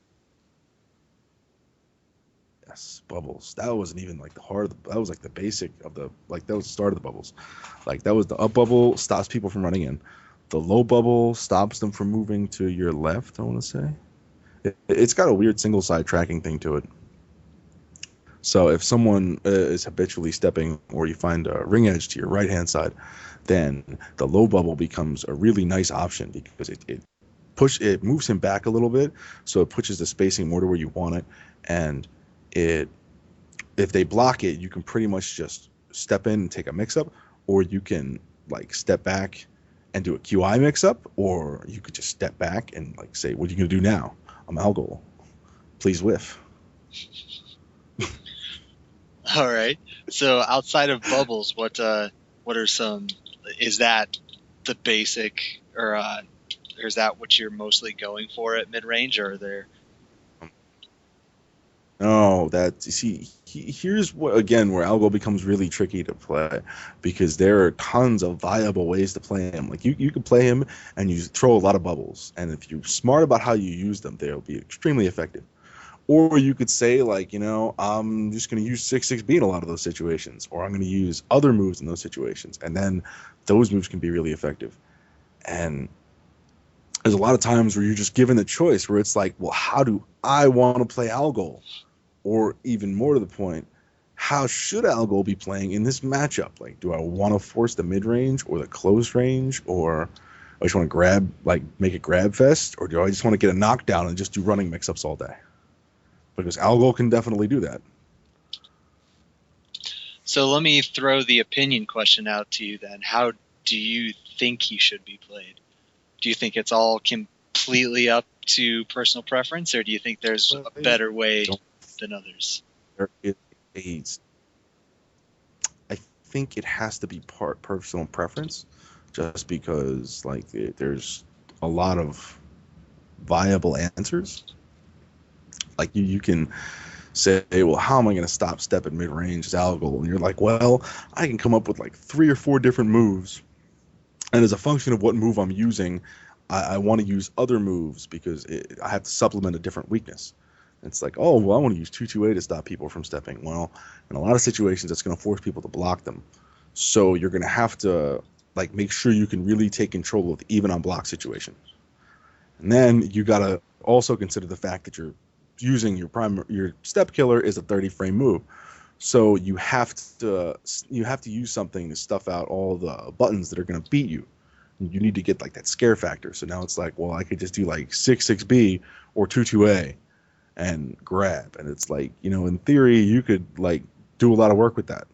Yes, bubbles. That wasn't even like the heart of the. That was like the basic of the like that was the start of the bubbles. Like that was the up bubble stops people from running in. The low bubble stops them from moving to your left. I want to say it's got a weird single side tracking thing to it. So if someone is habitually stepping, or you find a ring edge to your right hand side, then the low bubble becomes a really nice option because it moves him back a little bit, so it pushes the spacing more to where you want it, and it if they block it, you can pretty much just step in and take a mix up, or you can like step back and do a QI mix up, or you could just step back and like say, "What are you gonna do now? I'm Algol. Please whiff." All right. So outside of bubbles, what are some? Is that the basic, or is that what you're mostly going for at mid range, or are there? No, that you see, here's what again where Algo becomes really tricky to play because there are tons of viable ways to play him. Like you can play him and you throw a lot of bubbles, and if you're smart about how you use them, they'll be extremely effective. Or you could say like, I'm just going to use 6-6B in a lot of those situations, or I'm going to use other moves in those situations, and then those moves can be really effective. And there's a lot of times where you're just given the choice where it's like, well, how do I want to play Algol? Or even more to the point, how should Algol be playing in this matchup? Like, do I want to force the mid range or the close range, or I just want to grab, like, make it grab fest, or do I just want to get a knockdown and just do running mix ups all day? Because Algol can definitely do that. So let me throw the opinion question out to you then. How do you think he should be played? Do you think it's all completely up to personal preference, or do you think there's a better way than others? There is I think it has to be part personal preference, just because like there's a lot of viable answers. Like you can say, well, how am I going to stop step at mid range as Algol? And you're like, well, I can come up with like 3 or 4 different moves, and as a function of what move I'm using, I want to use other moves because I have to supplement a different weakness. It's like, oh, well, I want to use 2-2-A to stop people from stepping. Well, in a lot of situations, that's going to force people to block them. So you're going to have to like make sure you can really take control of even on block situations. And then you got to also consider the fact that you're using your step killer is a 30 frame move. So you have to use something to stuff out all the buttons that are going to beat you. You need to get like that scare factor. So now it's like, well, I could just do like 6-6B or 2-2A and grab. And it's like, in theory, you could like do a lot of work with that.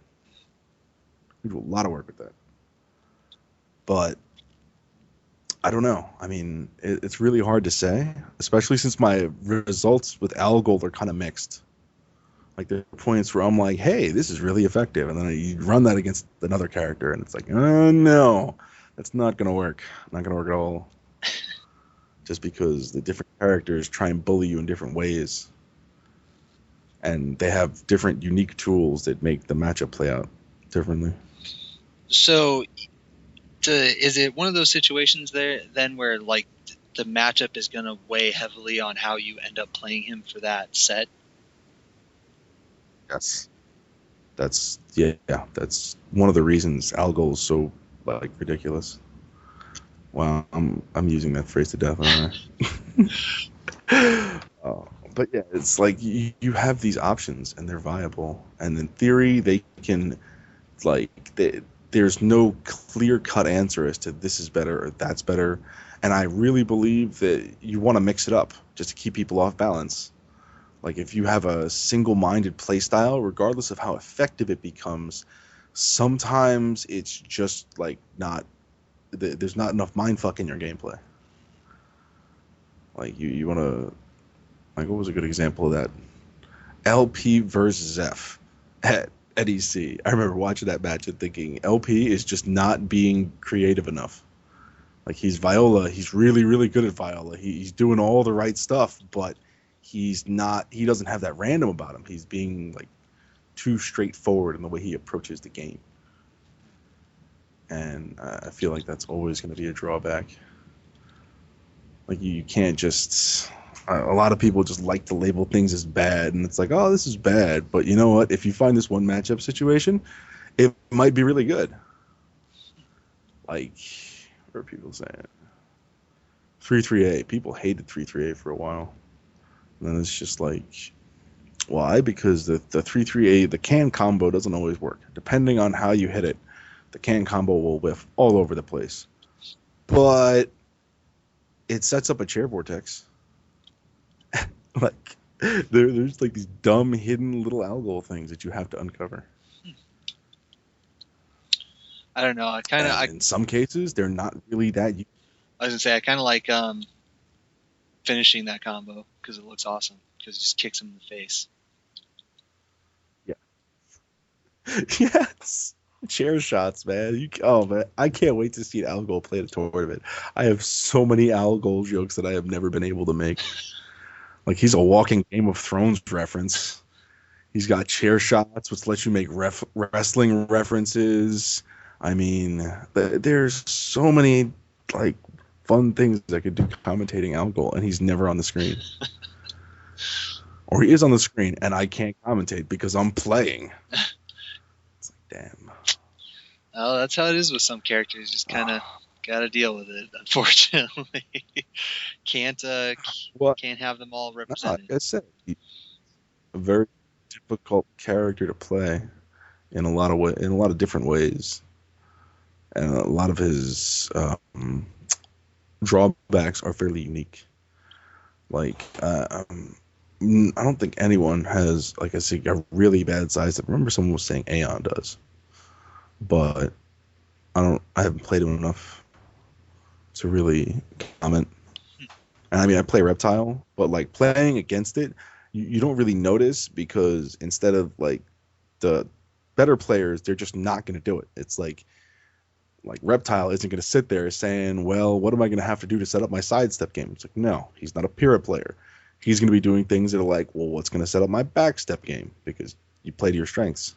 You do a lot of work with that. But I don't know. I mean, it's really hard to say, especially since my results with Algol are kind of mixed. Like there are points where I'm like, hey, this is really effective. And then you run that against another character and it's like, oh no, that's not going to work. Not going to work at all. Just because the different characters try and bully you in different ways. and they have different unique tools that make the matchup play out differently. So, is it one of those situations there then where like the matchup is going to weigh heavily on how you end up playing him for that set? Yes. That's one of the reasons Algol is so like ridiculous. Wow, I'm using that phrase to death, aren't I? But yeah, it's like you have these options and they're viable, and in theory they can there's no clear cut answer as to this is better or that's better, and I really believe that you want to mix it up just to keep people off balance. Like if you have a single-minded play style, regardless of how effective it becomes, sometimes it's just like not there's not enough mindfuck in your gameplay. Like you want to, like, what was a good example of that? LP versus Zeph at EC. I remember watching that match and thinking LP is just not being creative enough. Like he's Viola, he's really really good at Viola. He's doing all the right stuff, but he doesn't have that random about him. He's being like too straightforward in the way he approaches the game. And I feel like that's always going to be a drawback. Like you can't just. A lot of people just like to label things as bad, and it's like, oh, this is bad. But you know what? If you find this one matchup situation, it might be really good. Like, what are people saying? 3-3-A. People hated 3-3-A for a while. And then it's just like, why? Because the 3-3-A, the can combo doesn't always work. Depending on how you hit it, the can combo will whiff all over the place. But it sets up a chair vortex. Like there's like these dumb hidden little Algol things that you have to uncover. I don't know. In some cases, they're not really that. I was gonna say I kind of like finishing that combo because it looks awesome because it just kicks him in the face. Yeah. Yes. Chair shots, man. Man, I can't wait to see Algol play the tournament. I have so many Algol jokes that I have never been able to make. Like he's a walking Game of Thrones reference. He's got chair shots, which lets you make wrestling references. I mean, there's so many like fun things I could do commentating Algol, and he's never on the screen. Or he is on the screen, and I can't commentate because I'm playing. It's like, damn. Oh, that's how it is with some characters. Just kind of got to deal with it, unfortunately. Can't have them all represented. Like I said, he's a very difficult character to play in a lot of different ways, and a lot of his drawbacks are fairly unique. Like I don't think anyone has, like I say, a really bad size. I remember someone was saying Aeon does, but I haven't played him enough to really comment. And I mean, I play Reptile, but like playing against it, you don't really notice because instead of like the better players, they're just not going to do it. It's like Reptile isn't going to sit there saying, well, what am I going to have to do to set up my sidestep game? It's like, no, he's not a Pyrrha player. He's going to be doing things that are like, well, what's going to set up my backstep game? Because you play to your strengths.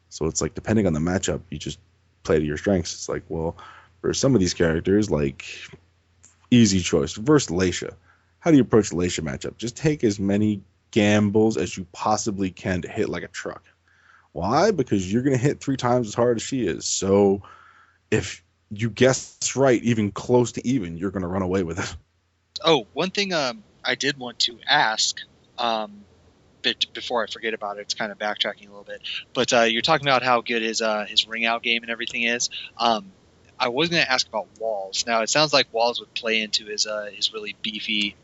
So it's like, depending on the matchup, you just play to your strengths. It's like, well, for some of these characters, like easy choice, versus Laisha. How do you approach the Laisha matchup? Just take as many gambles as you possibly can to hit like a truck. Why? Because you're going to hit 3 times as hard as she is. So if you guess right, even close to even, you're going to run away with it. Oh, one thing I did want to ask, before I forget about it, it's kind of backtracking a little bit. But you're talking about how good his ring out game and everything is. I was going to ask about walls. Now it sounds like walls would play into his really beefy,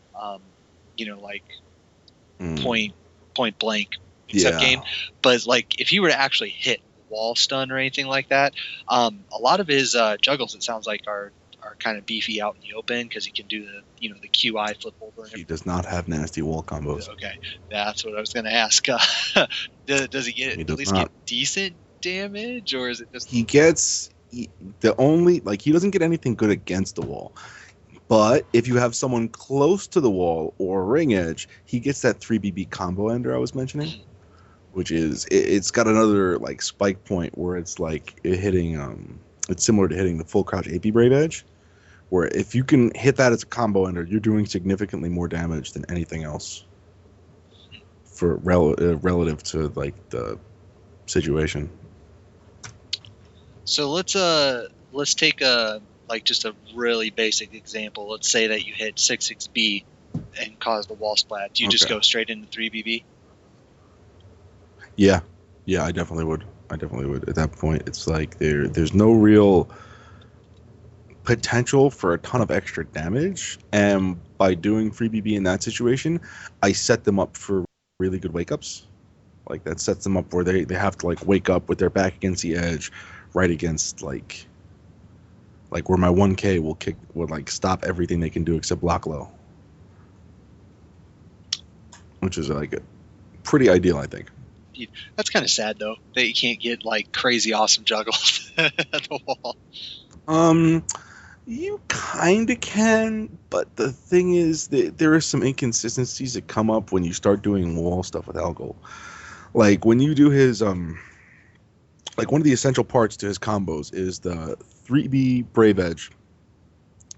point blank game. But like if he were to actually hit wall stun or anything like that, a lot of his juggles, it sounds like, are kind of beefy out in the open because he can do the QI flip over. He does not have nasty wall combos. Okay, that's what I was going to ask. Does he get decent damage, or is it just he doesn't get anything good against the wall, But if you have someone close to the wall or ring edge, he gets that 3BB combo ender I was mentioning, which is it's got another like spike point where it's like it's similar to hitting the full crouch AP Brave Edge, where if you can hit that as a combo ender, you're doing significantly more damage than anything else for relative to like the situation. So let's take just a really basic example. Let's say that you hit 6-6B and cause the wall splat. Do you just go straight into 3BB? Yeah, I definitely would. At that point, it's like there's no real potential for a ton of extra damage, and by doing 3BB in that situation, I set them up for really good wake ups. Like that sets them up where they have to like wake up with their back against the edge, right against like where my 1K will like stop everything they can do except block low, which is like pretty ideal, I think. That's kind of sad though that you can't get like crazy awesome juggles at the wall. You kind of can, but the thing is that there are some inconsistencies that come up when you start doing wall stuff with Algol. Like when you do his like one of the essential parts to his combos is the 3B Brave Edge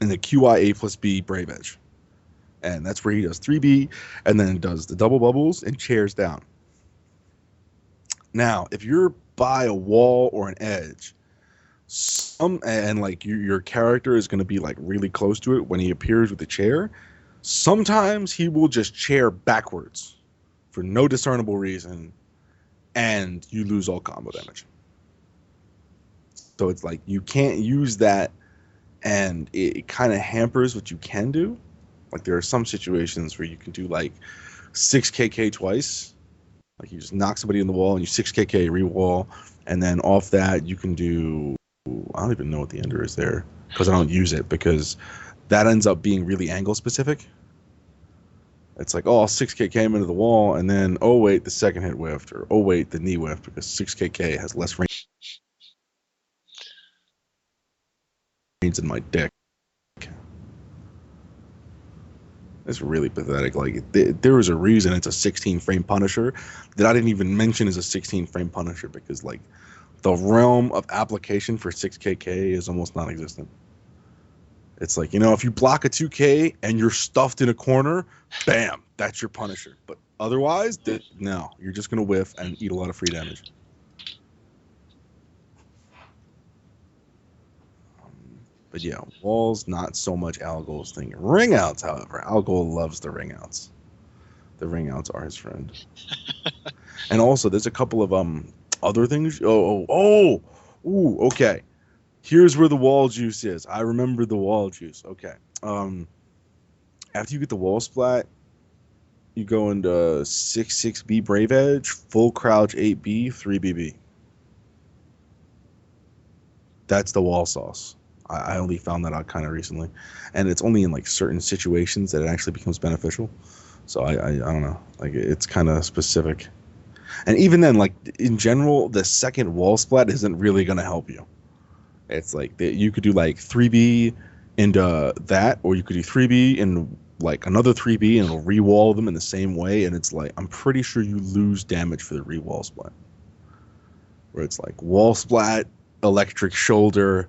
and the QI A plus B Brave Edge. And that's where he does 3B and then does the double bubbles and chairs down. Now, if you're by a wall or an edge, your character is going to be like really close to it when he appears with the chair, sometimes he will just chair backwards for no discernible reason, and you lose all combo damage. So it's like you can't use that, and it kind of hampers what you can do. Like there are some situations where you can do like 6KK twice, like you just knock somebody in the wall and you 6KK re-wall, and then off that you can do, I don't even know what the ender is there because I don't use it, because that ends up being really angle specific. It's like, oh, I'll 6KK him into the wall, and then, oh, wait, the second hit whiffed, or oh, wait, the knee whiffed, because 6KK has less range than my dick. It's really pathetic. Like, there is a reason it's a 16-frame Punisher that I didn't even mention as a 16-frame Punisher, because, like, the realm of application for 6KK is almost non-existent. It's like, if you block a 2K and you're stuffed in a corner, bam, that's your Punisher. But otherwise, no, you're just going to whiff and eat a lot of free damage. But yeah, walls, not so much Algol's thing. Ring outs, however, Algol loves the ring outs. The ring outs are his friend. And also, there's a couple of other things. Okay. Here's where the wall juice is. I remember the wall juice. Okay. After you get the wall splat, you go into 6-6B Brave Edge, full crouch 8B, 3BB. That's the wall sauce. I only found that out kind of recently. And it's only in like certain situations that it actually becomes beneficial. So I don't know. Like it's kind of specific. And even then, like in general, the second wall splat isn't really going to help you. It's like you could do like 3B into that, or you could do 3B and like another 3B and it'll re-wall them in the same way. And it's like, I'm pretty sure you lose damage for the re-wall splat. Where it's like wall splat, electric shoulder,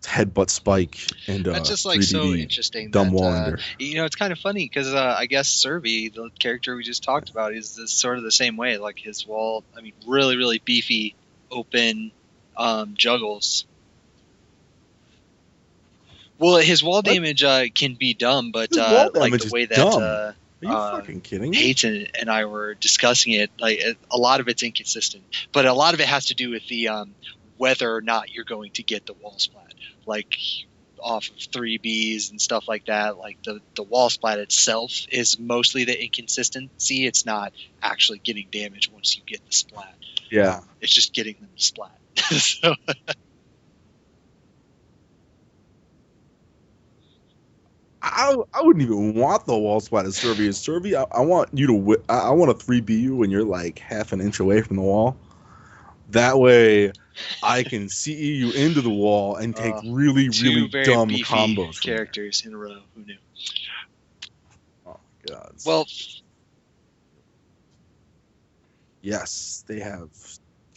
headbutt spike, and that's just like 3DB, so interesting. Dumb wall ender. It's kind of funny because I guess Servi, the character we just talked about, is sort of the same way. Like his wall, really, really beefy, open juggles. Well, his wall damage can be dumb, but like the way that are you fucking kidding me? Peyton and I were discussing it, like a lot of it's inconsistent, but a lot of it has to do with the whether or not you're going to get the wall splat, like off of 3Bs and stuff like that. Like the wall splat itself is mostly the inconsistency. It's not actually getting damage once you get the splat. Yeah, it's just getting them to splat. So. I wouldn't even want the wall splat as Servi. As Servi, I want you to I want to 3B you when you're like half an inch away from the wall. That way, I can see you into the wall and take Uh, really, Two really very dumb beefy combos from there. characters in a row. Who knew? Oh my god. Well, Yes, they have.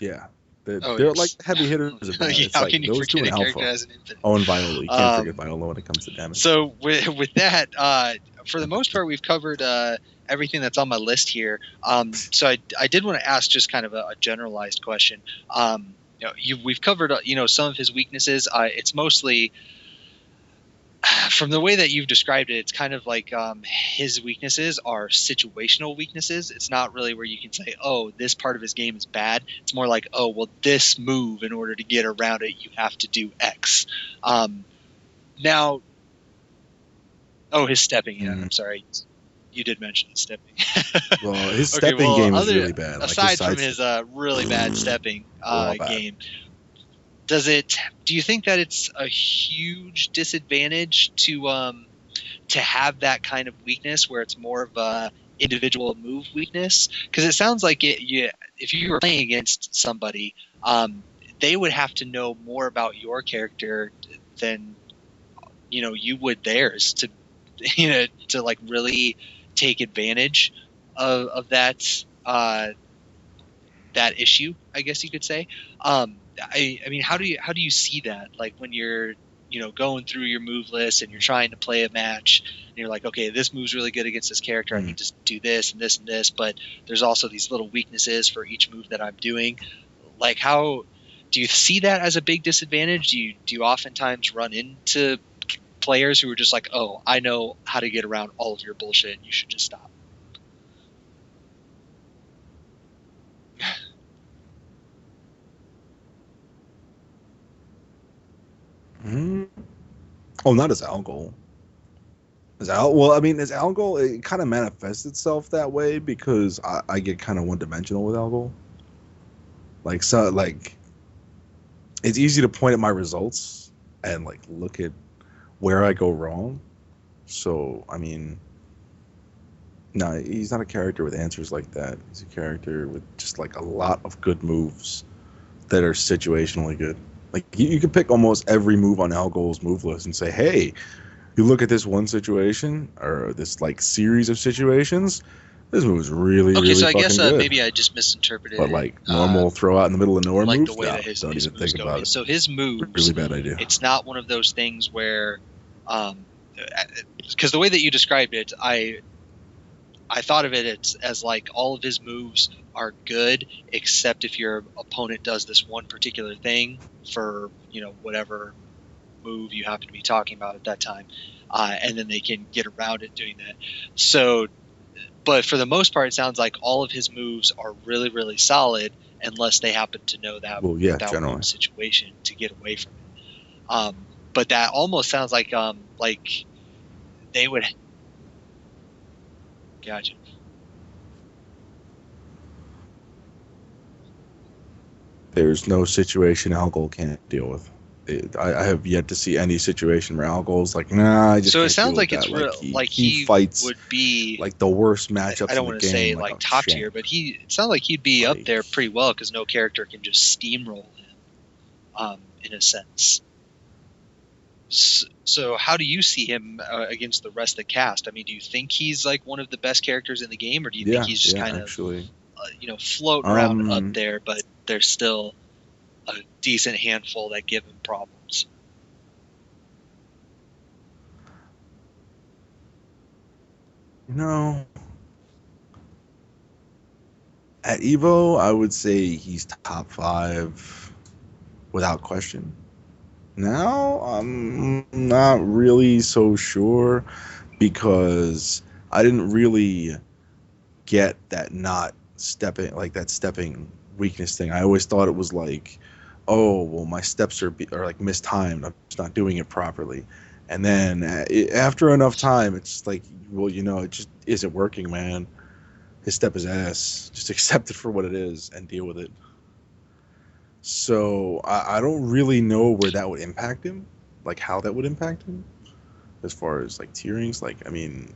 Yeah, they're, oh they're like yes. heavy hitters of that. It's How like can you those two forget in a character Alpha. as an infinite? Oh, and Viola. You can't forget Viola when it comes to damage. So with that, for the most part, we've covered everything that's on my list here. So I did want to ask just kind of a generalized question. We've covered some of his weaknesses. It's mostly from the way that you've described it. It's kind of like his weaknesses are situational weaknesses. It's not really where you can say, oh, this part of his game is bad. It's more like, oh, well, this move, in order to get around it, you have to do X. Now. Oh, his stepping. Yeah, I'm sorry. You did mention his stepping. Well, his stepping game is really bad. Aside from his really bad stepping game, do you think that it's a huge disadvantage to have that kind of weakness where it's more of a individual move weakness? Because it sounds like if you were playing against somebody, they would have to know more about your character than you would theirs to to like really take advantage of that that issue, I guess you could say. I mean, how do you see that? Like when you're going through your move list and you're trying to play a match, and you're like, okay, this move's really good against this character. I need to do this and this and this, but there's also these little weaknesses for each move that I'm doing. Like, how do you see that as a big disadvantage? Do you oftentimes run into players who are just like, oh, I know how to get around all of your bullshit, you should just stop? Oh, not as Algol. Well, I mean, as Algol, it kind of manifests itself that way because I get kind of one-dimensional with Algol. Like, it's easy to point at my results and like look at where I go wrong. So, I mean, no, he's not a character with answers like that. He's a character with just like a lot of good moves that are situationally good. Like you can pick almost every move on Algol's move list and say, hey, you look at this one situation or this like series of situations, this move is really, okay, really so I guess good. maybe I just misinterpreted but like normal throw out in the middle of nowhere like moves, the way that his don't even moves think go. about it. So his moves, really bad idea. It's not one of those things where, because the way that you described it, I thought of it as like all of his moves are good, except if your opponent does this one particular thing for whatever move you happen to be talking about at that time, and then they can get around it doing that. So, but for the most part, it sounds like all of his moves are really, really solid, unless they happen to know that one situation to get away from it. But that almost sounds like they would. Gotcha. There's no situation Algol can't deal with. I have yet to see any situation where Algol's like, nah, I just. So can't it sounds deal like with it's that. real. Like he fights would be like the worst matchups. I don't want to say like top tier, but it sounds like he'd be up there pretty well because no character can just steamroll him, in a sense. So how do you see him against the rest of the cast? I mean, do you think he's like one of the best characters in the game, or do you think he's just kind of floating around up there, but there's still a decent handful that give him problems? No. At Evo, I would say he's top 5 without question. Now, I'm not really so sure because I didn't really get that stepping weakness thing. I always thought it was like, oh, well, my steps are like mistimed. I'm just not doing it properly. And then after enough time, it's like, well, it just isn't working, man. His step is ass. Just accept it for what it is and deal with it. So I don't really know where that would impact him, like how that would impact him, as far as like tierings. Like, I mean,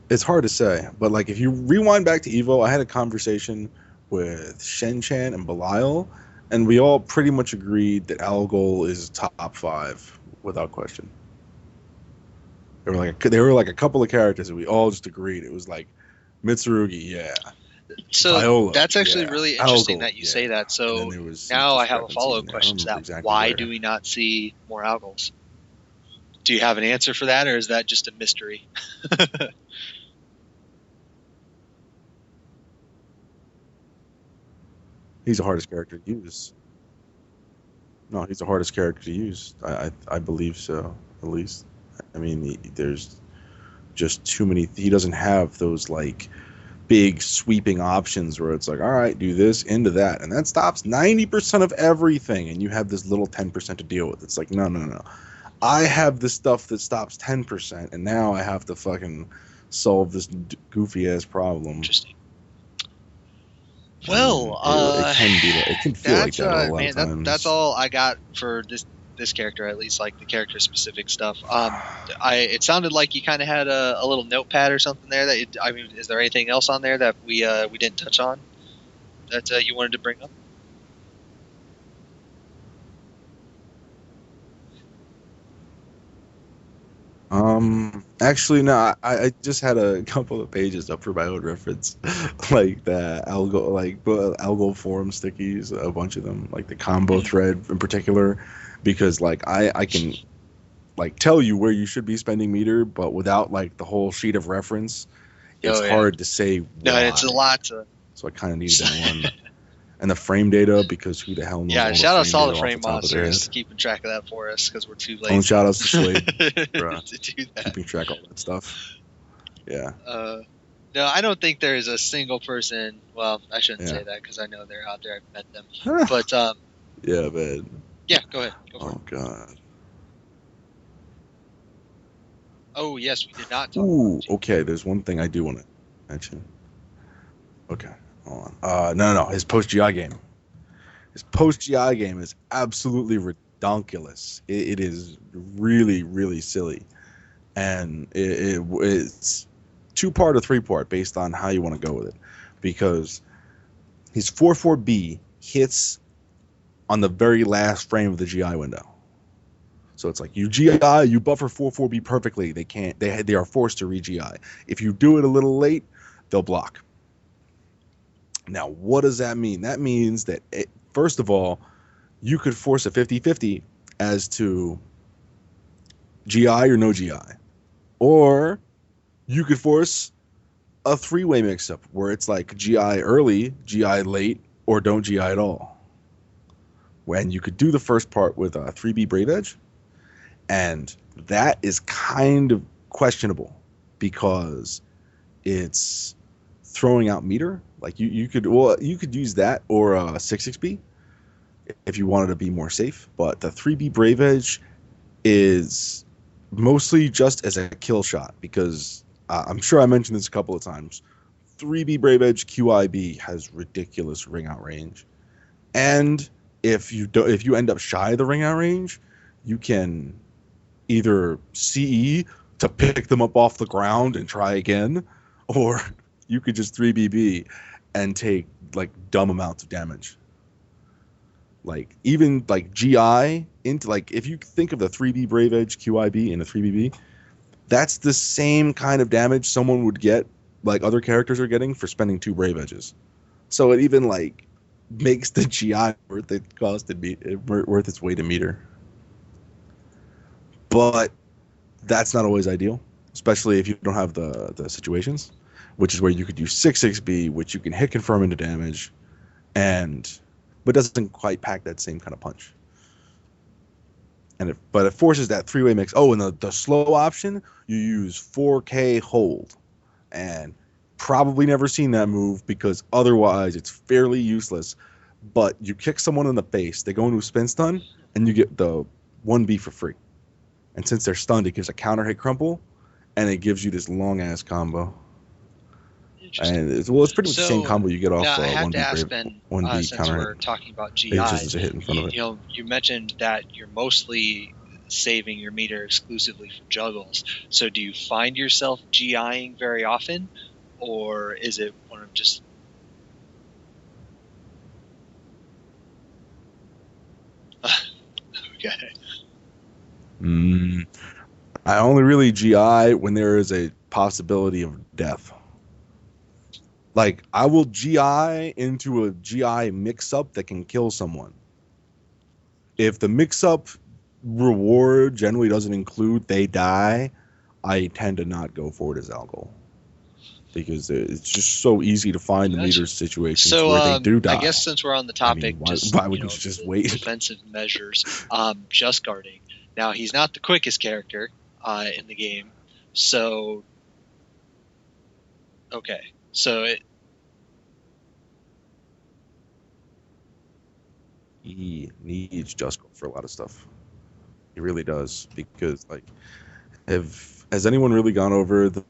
it's hard to say. But like if you rewind back to Evo, I had a conversation with Shen-Chan and Belial, and we all pretty much agreed that Algol is top 5 without question. There were like a couple of characters that we all just agreed. It was like Mitsurugi, yeah. So Viola, that's actually yeah. really interesting Algol, that you yeah. say that. And So then there was some now I have a discrepancy follow-up in there. I question don't to that. remember exactly Why where. do we not see more Algols? Do you have an answer for that, or is that just a mystery? He's the hardest character to use. No, he's the hardest character to use. I believe so, at least. I mean, there's just too many. He doesn't have those like big sweeping options where it's like, all right, do this into that, and that stops 90% of everything, and you have this little 10% to deal with. It's like, no, no, no. I have this stuff that stops 10%, and now I have to fucking solve this goofy ass problem. Interesting. Well, it can be. It can feel like that a lot of times. That's all I got for this character, at least like the character specific stuff. It sounded like you kind of had a little notepad or something there. Is there anything else on there that we didn't touch on that you wanted to bring up? Actually, no. I just had a couple of pages up for my own reference, like the Algol forum stickies, a bunch of them, like the combo thread in particular, because like I can like tell you where you should be spending meter, but without like the whole sheet of reference, it's hard to say why. No, it's a lot to. So I kind of needed that one. And the frame data, because who the hell knows? Yeah, shout out to all the frame monsters monsters keeping track of that for us, because we're too lazy. Own shout outs to Slade to do that. Keeping track of all that stuff. Yeah. No, I don't think there is a single person. Well, I shouldn't say that because I know they're out there. I've met them. But yeah, man. Yeah, go ahead. Go for it. Oh God. Oh yes, we did not talk about okay. There's one thing I do want to mention. Okay. Hold on. No. His post GI game. His post GI game is absolutely ridiculous. It is really, really silly, and it's 2-part or 3-part based on how you want to go with it, because his 4/4B hits on the very last frame of the GI window. So it's like you GI, you buffer 4/4B perfectly. They can't. They are forced to re-GI. If you do it a little late, they'll block. Now, what does that mean? That means that, first of all, you could force a 50-50 as to GI or no GI. Or you could force a 3-way mix-up where it's like GI early, GI late, or don't GI at all. When you could do the first part with a 3B Brave Edge, and that is kind of questionable because it's throwing out meter. Like you could use that or a 6-6B if you wanted to be more safe. But the 3B Brave Edge is mostly just as a kill shot, because I'm sure I mentioned this a couple of times. 3B Brave Edge QIB has ridiculous ring out range, and if you end up shy of the ring out range, you can either CE to pick them up off the ground and try again, or you could just 3BB and take like dumb amounts of damage. Like even like GI into, like, if you think of the 3B Brave Edge QIB and a 3BB, that's the same kind of damage someone would get, like other characters are getting, for spending 2 Brave Edges. So it even like makes the GI worth its weight in meter. But that's not always ideal, especially if you don't have the situations, which is where you could use 6-6B, which you can hit confirm into damage, but doesn't quite pack that same kind of punch. But it forces that 3-way mix. Oh, and the slow option, you use 4K hold, and probably never seen that move because otherwise it's fairly useless. But you kick someone in the face, they go into a spin stun, and you get the 1B for free. And since they're stunned, it gives a counter hit crumple, and it gives you this long ass combo. And it's pretty much the same combo you get off I have 1B to ask Ben, 1B since counter we're hit. talking about GI, just a hit in front of it. You mentioned that you're mostly saving your meter exclusively for juggles. So do you find yourself GIing very often, or is it one of just... Okay. I only really GI when there is a possibility of death. Like, I will GI into a GI mix-up that can kill someone. If the mix-up reward generally doesn't include they die, I tend to not go for it as Algol. Because it's just so easy to find in leaders situations So, where they do die. I guess since we're on the topic, why wouldn't you just wait? Defensive measures, just guarding. Now, he's not the quickest character in the game, so okay. So he needs just guard for a lot of stuff. He really does, because like, has anyone really gone over the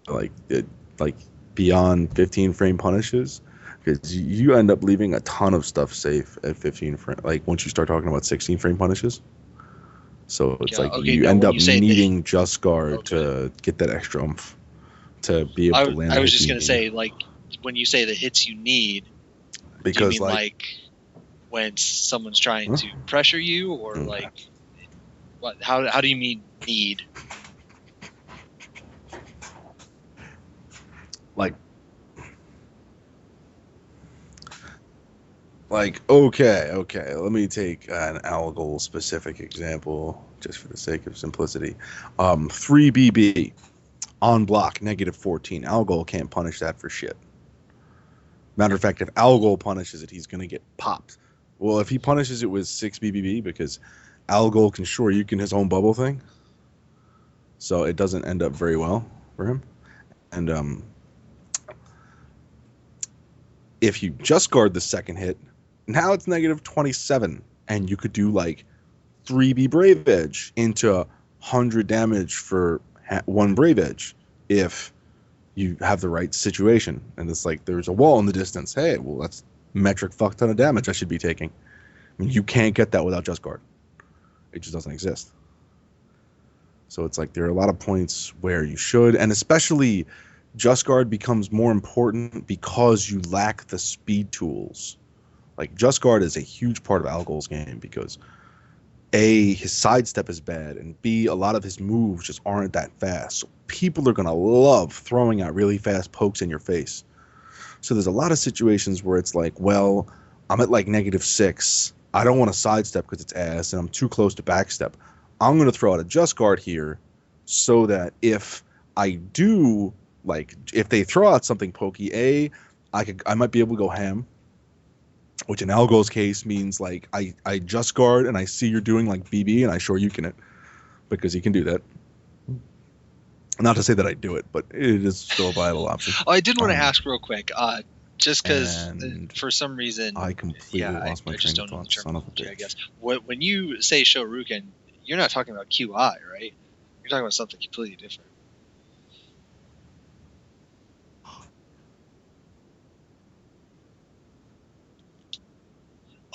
beyond 15 frame punishes? Because you end up leaving a ton of stuff safe at 15 frame. Like, once you start talking about 16 frame punishes, so it's you end up needing just guard to get that extra oomph to be able to land. I was just gonna say, like, when you say the hits you need, because do you mean like when someone's trying to pressure you, or like what? How do you mean need? Okay, let me take an Algol specific example just for the sake of simplicity. 3BB on block -14. Algol can't punish that for shit. Matter of fact, if Algol punishes it, he's gonna get popped. Well, if he punishes it with 6 BBB, because Algol can Shoryuken his own bubble thing, so it doesn't end up very well for him. And if you just guard the second hit, now it's -27, and you could do like 3B Brave Edge into 100 damage for 1 Brave Edge if you have the right situation. And it's like, there's a wall in the distance. Hey, well, that's metric fuck ton of damage I should be taking. I mean, you can't get that without just guard. It just doesn't exist. So it's like, there are a lot of points where you should, and especially just guard becomes more important because you lack the speed tools. Like, just guard is a huge part of Algol's game because A, his sidestep is bad, and B, a lot of his moves just aren't that fast. So people are gonna love throwing out really fast pokes in your face. So there's a lot of situations where it's like, well, I'm at like -6. I don't want to sidestep because it's ass, and I'm too close to backstep. I'm gonna throw out a just guard here, so that if I do, like, if they throw out something pokey, I might be able to go ham. Which in Algol's case means like I just guard and I see you're doing like BB and I Shoryuken it, because he can do that. Not to say that I do it, but it is still a viable option. Oh, I did want to ask real quick, just because for some reason I completely lost my train of thought. Son of a bitch. I guess when you say Shoryuken, you're not talking about QI, right? You're talking about something completely different.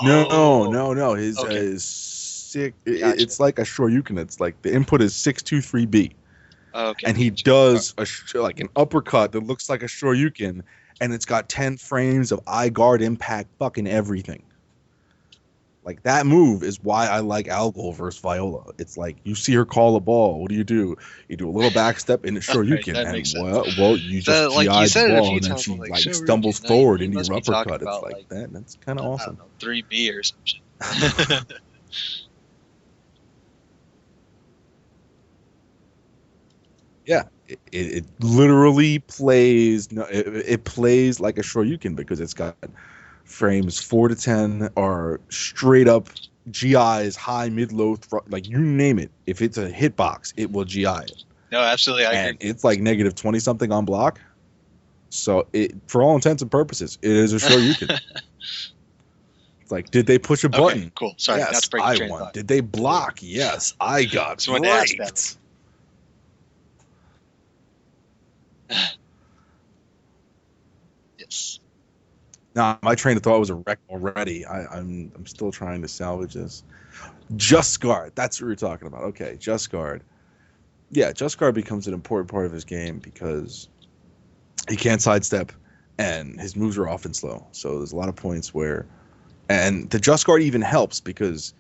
No. His sick. Gotcha. It's like a Shoryuken. It's like the input is 623B. Okay. And he does like an uppercut that looks like a Shoryuken, and it's got 10 frames of eye guard impact fucking everything. Like, that move is why I like Algol versus Viola. It's like, you see her call a ball. What do? You do a little backstep in a Shoryuken, right, and well, you just like GI'd the ball, and then she like stumbles forward into your uppercut. It's like that. That's kind of awesome. I don't know, 3B or some shit. Yeah, it literally plays. No, it plays like a Shoryuken because it's got frames 4 to 10 are straight up GIs, high, mid, low, like you name it. If it's a hitbox, it will GI it. No, absolutely, I and agree. It's like -20 something on block. So it, for all intents and purposes, it is a Shoryuken. It's like, did they push a button? Okay, cool. Sorry, yes, not to break the train of thought. Did they block? Yes, I got so right. Yes. Nah, my train of thought was a wreck already. I'm still trying to salvage this. Just guard. That's what we're talking about. Okay, just guard. Yeah, just guard becomes an important part of his game because he can't sidestep, and his moves are often slow. So there's a lot of points where, and the just guard even helps because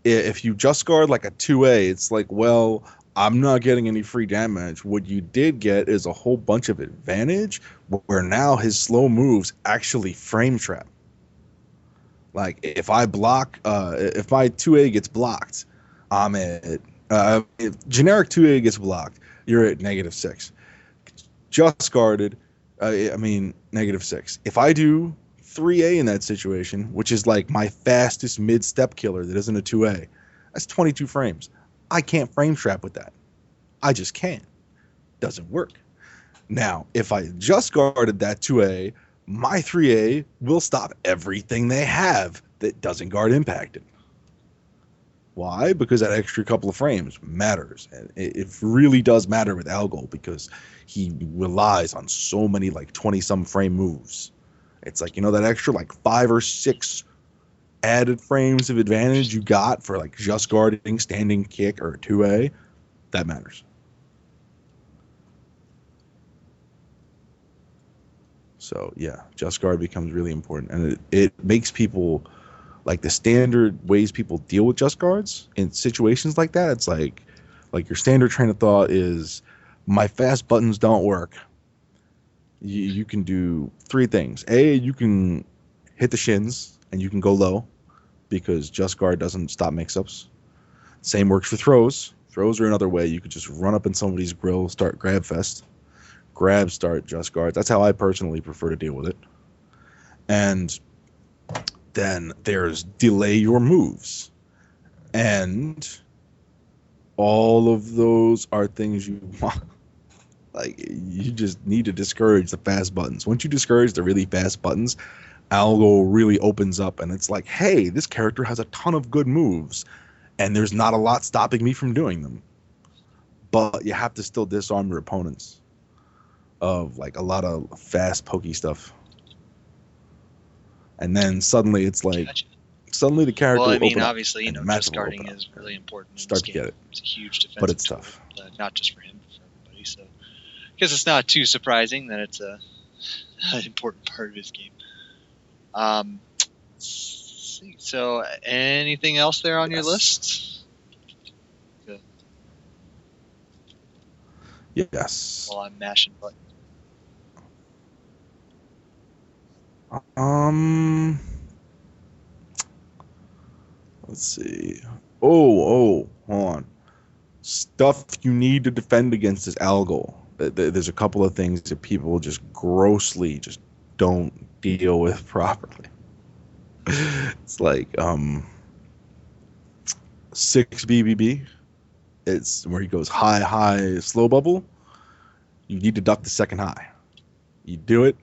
if you just guard like a 2A, it's like, well, I'm not getting any free damage. What you did get is a whole bunch of advantage where now his slow moves actually frame trap. Like if I block, if my 2A gets blocked, I'm at, if generic 2A gets blocked, you're at -6. Just guarded, I mean, -6. If I do 3A in that situation, which is like my fastest mid-step killer that isn't a 2A, that's 22 frames. I can't frame trap with that. I just can't. Doesn't work. Now, if I just guarded that 2A, my 3A will stop everything they have that doesn't guard impacted. Why? Because that extra couple of frames matters. And it really does matter with Algol because he relies on so many like 20-some frame moves. It's like, that extra like 5 or 6 added frames of advantage you got for like just guarding, standing kick, or 2A, that matters. So yeah, just guard becomes really important, and it makes people like the standard ways people deal with just guards in situations like that. It's like your standard train of thought is my fast buttons don't work. You can do 3 things. A, you can hit the shins and you can go low because just guard doesn't stop mix-ups. Same works for throws. Throws are another way. You could just run up in somebody's grill, start grab fest. Grab, start just guards. That's how I personally prefer to deal with it. And then there's delay your moves. And all of those are things you want. Like, you just need to discourage the fast buttons. Once you discourage the really fast buttons, Algol really opens up, and it's like, hey, this character has a ton of good moves, and there's not a lot stopping me from doing them. But you have to still disarm your opponents of like a lot of fast pokey stuff. And then suddenly it's like, suddenly the character will open obviously, up, just guarding is really important. Start to get it. It's a huge defensive but it's tough. Tool, not just for him, but for everybody. So I guess it's not too surprising that it's an important part of his game. So anything else there on your list? Good. Yes. While I'm mashing buttons. Let's see. Hold on. Stuff you need to defend against is Algol. There's a couple of things that people just grossly just don't deal with properly. It's like 6 BBB. It's where he goes high, slow bubble. You need to duck the second high. You do it.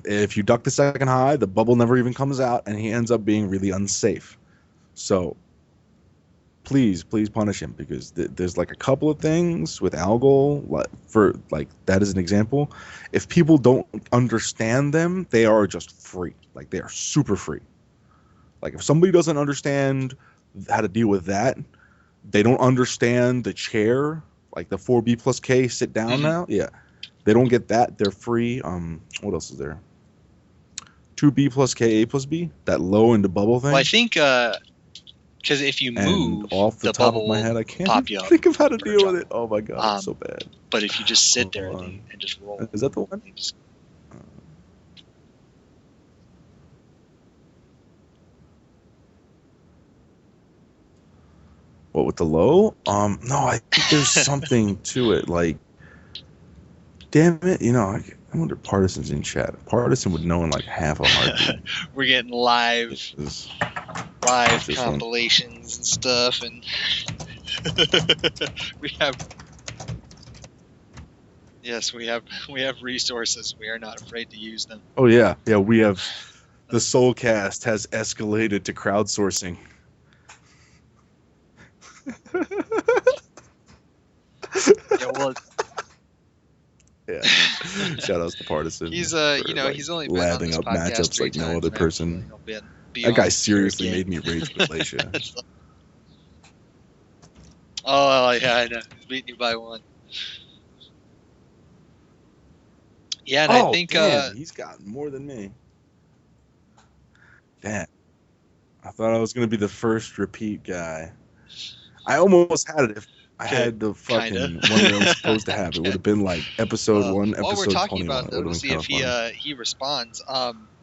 If you duck the second high, the bubble never even comes out, and he ends up being really unsafe. So please punish him, because there's like a couple of things with Algol, for like that is an example. If people don't understand them, they are just free. Like, they are super free. Like, if somebody doesn't understand how to deal with that, they don't understand the chair, like the 4B plus K sit down now. Yeah. They don't get that. They're free. What else is there? 2B plus K, A plus B. That low into bubble thing. Well, I think because if you move, and off the top of my head, I can't think of how to deal with it. Oh my god, it's so bad. But if you just sit there and just roll, is that the one? What, with the low? No, I think there's something to it. Like, damn it, I wonder if Partisan's in chat. Partisan would know in like half a heartbeat. We're getting live compilations and stuff, and we have resources. We are not afraid to use them. Oh yeah, we have. The SoulCast has escalated to crowdsourcing. Yeah. Shout outs to Partisan. He's he's only been lathing up matchups like no other person. That guy seriously made me rage with Glacier. Oh yeah, I know. He's beating you by 1. Yeah, and I think damn, he's got more than me. Damn. I thought I was gonna be the first repeat guy. I almost had it if I Okay, had the kinda. fucking one that I was supposed to have. It would Okay. have been like episode 1, While we're episode talking 21. about it, It though, would to have been see kind if of funny. he responds.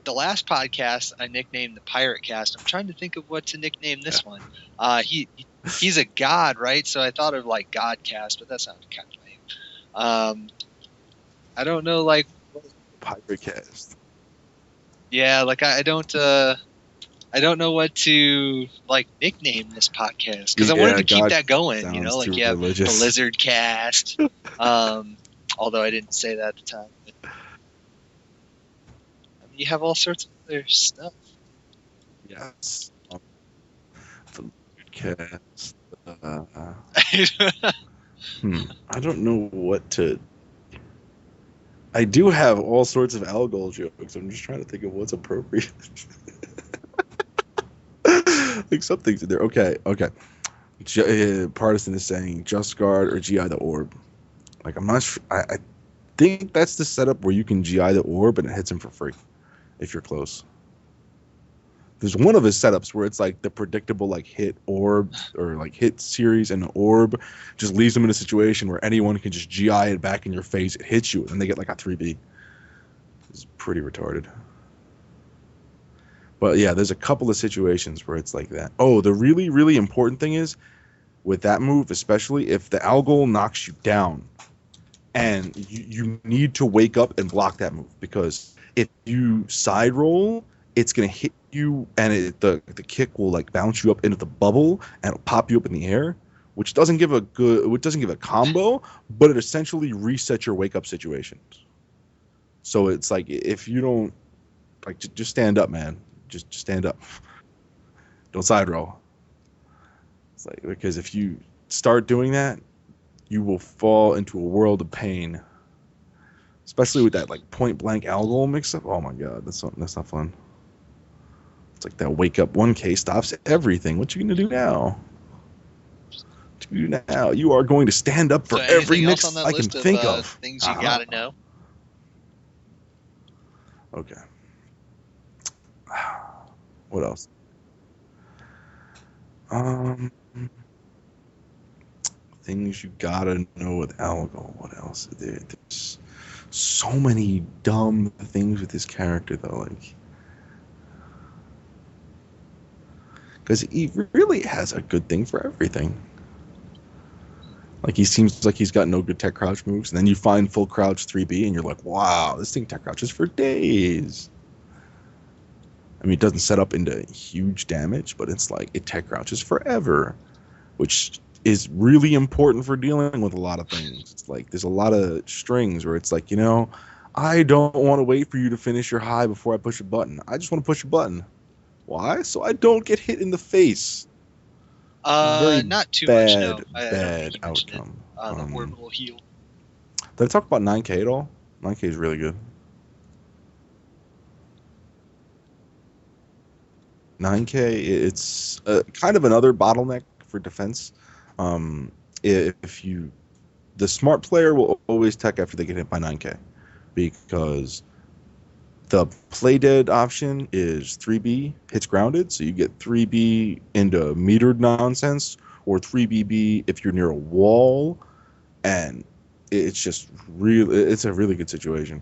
The last podcast I nicknamed the Pirate Cast. I'm trying to think of what to nickname this one. He's a god, right? So I thought of like Godcast, but that sounded kind of lame. I don't know, like Pirate cast. yeah, like I don't know what to like nickname this podcast because I wanted to keep God that going. You know, sounds like too you have the religious. Lizard Cast. Although I didn't say that at the time. But, I mean, you have all sorts of other stuff. Yes. The cast. I don't know what to. I do have all sorts of Algol jokes. I'm just trying to think of what's appropriate. Like some things in there. Okay. Partisan is saying just guard or GI the orb. Like I'm not sure. I think that's the setup where you can GI the orb and it hits him for free if you're close. There's one of his setups where it's like the predictable like hit orb or like hit series, and the orb just leaves them in a situation where anyone can just GI it back in your face. It hits you and they get like a 3B. It's pretty retarded. But yeah, there's a couple of situations where it's like that. Oh, the really, really important thing is with that move, especially if the Algol knocks you down and you need to wake up and block that move, because if you side roll, it's going to hit you and the kick will like bounce you up into the bubble and it'll pop you up in the air, which doesn't give a combo, but it essentially resets your wake up situations. So it's like if you don't like just stand up, man. Just stand up. Don't side roll. It's like, because if you start doing that, you will fall into a world of pain. Especially with that like point blank Algol mix up. Oh my god, that's not fun. It's like that wake up 1K stops everything. What you gonna do now? What you do now? You are going to stand up for So every anything else mix on that I can list think of of. things you gotta know? Okay. What else? Things you gotta know with Algol. What else? There's so many dumb things with this character, though. Like, because he really has a good thing for everything. Like, he seems like he's got no good tech crouch moves, and then you find full crouch 3B, and you're like, wow, this thing tech crouches for days. I mean, it doesn't set up into huge damage, but it's like it tech crouches forever, which is really important for dealing with a lot of things. It's like there's a lot of strings where it's like, I don't want to wait for you to finish your high before I push a button. I just want to push a button. Why? So I don't get hit in the face. Very Not too much. No, bad, I don't bad think you mentioned it. outcome. The orbital heal. Did I talk about 9K at all? 9K is really good. 9K, it's kind of another bottleneck for defense. If you, the smart player will always tech after they get hit by 9K, because the play dead option is 3B hits grounded, so you get 3B into metered nonsense, or 3BB if you're near a wall, and it's just it's a really good situation.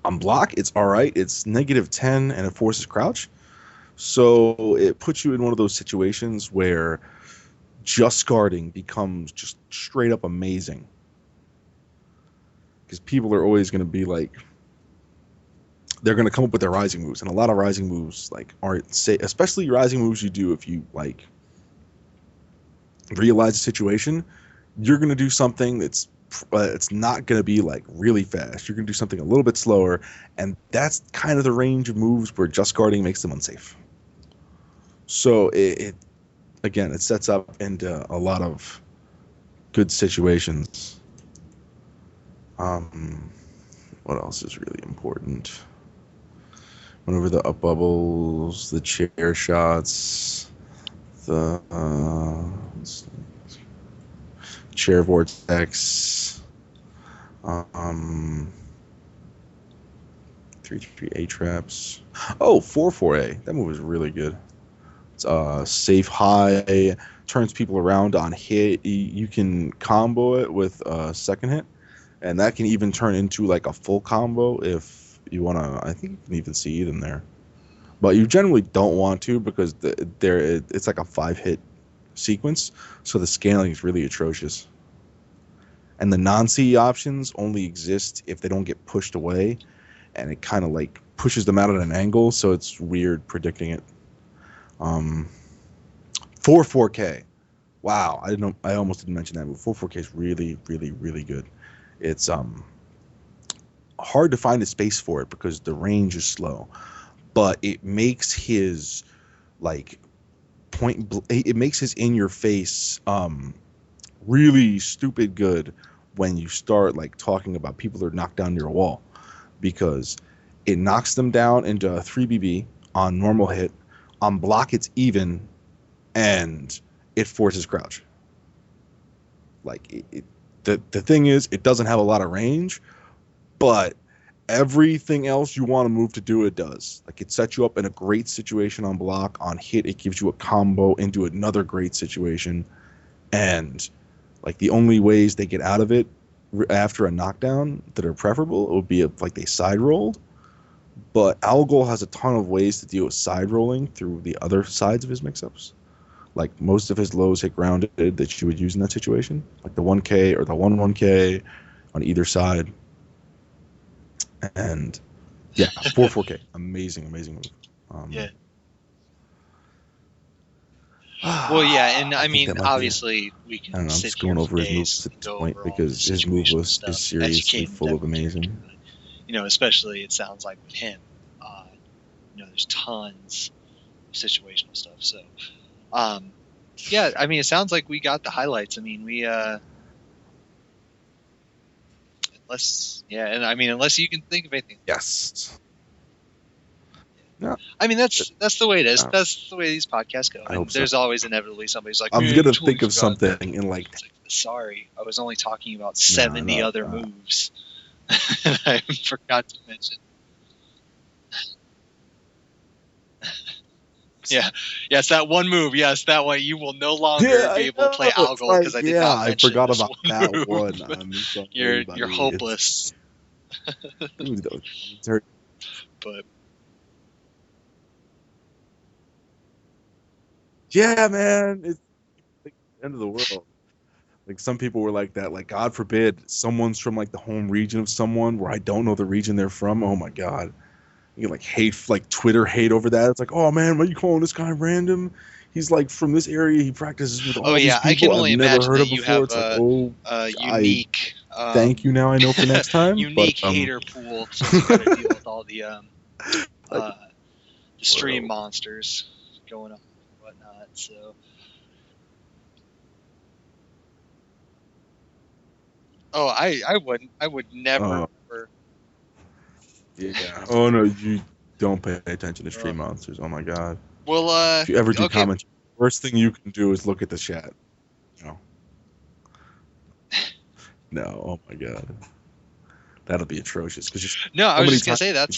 On block, it's all right. It's -10 and it forces crouch. So it puts you in one of those situations where just guarding becomes just straight up amazing. Because people are always going to be like, they're going to come up with their rising moves. And a lot of rising moves like aren't safe, especially rising moves you do if you like realize the situation. You're going to do something that's it's not going to be like really fast. You're going to do something a little bit slower. And that's kind of the range of moves where just guarding makes them unsafe. So it again, it sets up into a lot of good situations. What else is really important? Whenever the up bubbles, the chair shots, the chair vortex, 3-3 A traps. Oh, 4-4A. That move is really good. safe high, turns people around on hit. You can combo it with a second hit, and that can even turn into like a full combo if you want to. I think you can even see it in there, but you generally don't want to because it's like a 5-hit sequence, so the scaling is really atrocious. And the non-CE options only exist if they don't get pushed away, and it kind of like pushes them out at an angle, so it's weird predicting it. Um, 4K. Wow, I didn't know. I almost didn't mention that, but 4K is really, really, really good. It's hard to find a space for it because the range is slow, but it makes his like it makes his in your face really stupid good when you start like talking about people that are knocked down near a wall, because it knocks them down into a 3BB on normal hit. On block it's even, and it forces crouch. Like the thing is, it doesn't have a lot of range, but everything else you want to move to do, it does. Like, it sets you up in a great situation on block. On hit, it gives you a combo into another great situation. And like, the only ways they get out of it after a knockdown that are preferable, it would be if like they side rolled. But Algol has a ton of ways to deal with side rolling through the other sides of his mix-ups. Like, most of his lows hit grounded that you would use in that situation, like the 1K or the 1-1K on either side. And yeah, 4K, amazing move. Yeah. Well, yeah, and I mean, obviously, we can I'm sit just here going for over his days moves at and this go point over all because the his move situational list stuff is as seriously you can full of with every amazing. character. You know, especially it sounds like with him, you know, there's tons of situational stuff. So, yeah, I mean, it sounds like we got the highlights. I mean, and I mean, unless you can think of anything. Yes. No. I mean, that's the way it is. That's the way these podcasts go. I And hope so. there's always inevitably somebody's like, I'm gonna think of something in like. It's like, sorry, I was only talking about 70 other moves. I forgot to mention. Yeah, yes, that one move. Yes, that way you will no longer be able to play Algol because I did not mention I forgot this about one that move. one. I'm sorry, you're hopeless. But yeah, man, it's like the end of the world. Like, some people were like that. Like, God forbid someone's from like the home region of someone where I don't know the region they're from. Oh my God. You get like hate, like Twitter hate over that. It's like, oh man, why are you calling this guy random? He's like from this area. He practices with all these people I can only I've never imagine heard that of you before. have It's like, oh, unique. Thank you. Now I know for next time. Unique but, hater pool since you got to deal with all the like, the stream monsters going on and whatnot. So. Oh, I wouldn't. I would never. Yeah. Oh no, you don't pay attention to stream monsters. Oh my God. Well, if you ever do comment, worst thing you can do is look at the chat. No. No. Oh my God. That'll be atrocious. No, I was just gonna say that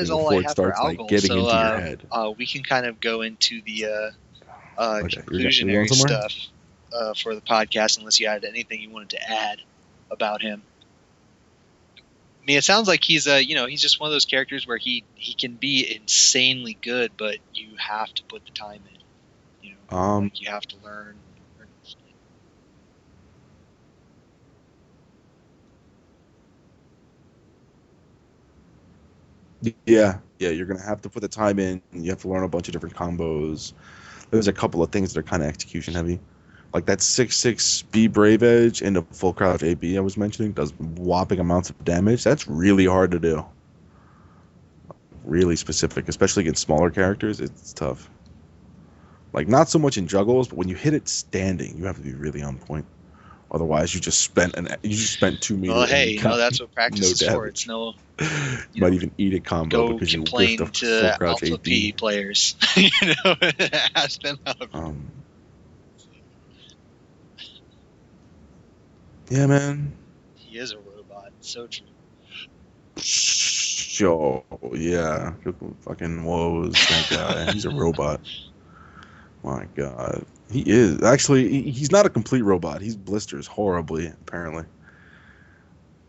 is all I have for Algol. Like, getting into your head. We can kind of go into the Okay, conclusionary stuff for the podcast, unless you had anything you wanted to add about him. I mean, it sounds like he's he's just one of those characters where he can be insanely good, but you have to put the time in. You know, like, you have to learn. Yeah, you're gonna have to put the time in. You have to learn a bunch of different combos. There's a couple of things that are kind of execution heavy, like that 6/6 B Brave Edge into full crouch AB I was mentioning does whopping amounts of damage. That's really hard to do. Really specific, especially against smaller characters. It's tough. Like, not so much in juggles, but when you hit it standing, you have to be really on point. Otherwise, you just spent 2 meters. Well, hey, that's what practice is for. It's no. You might even eat a combo because you whiffed a full crouch Alpha P players. Ask them how. Yeah, man. He is a robot. So true. Yo, yeah. Fucking woes, that guy. He's a robot. My God, he is actually. He's not a complete robot. He blisters horribly, apparently.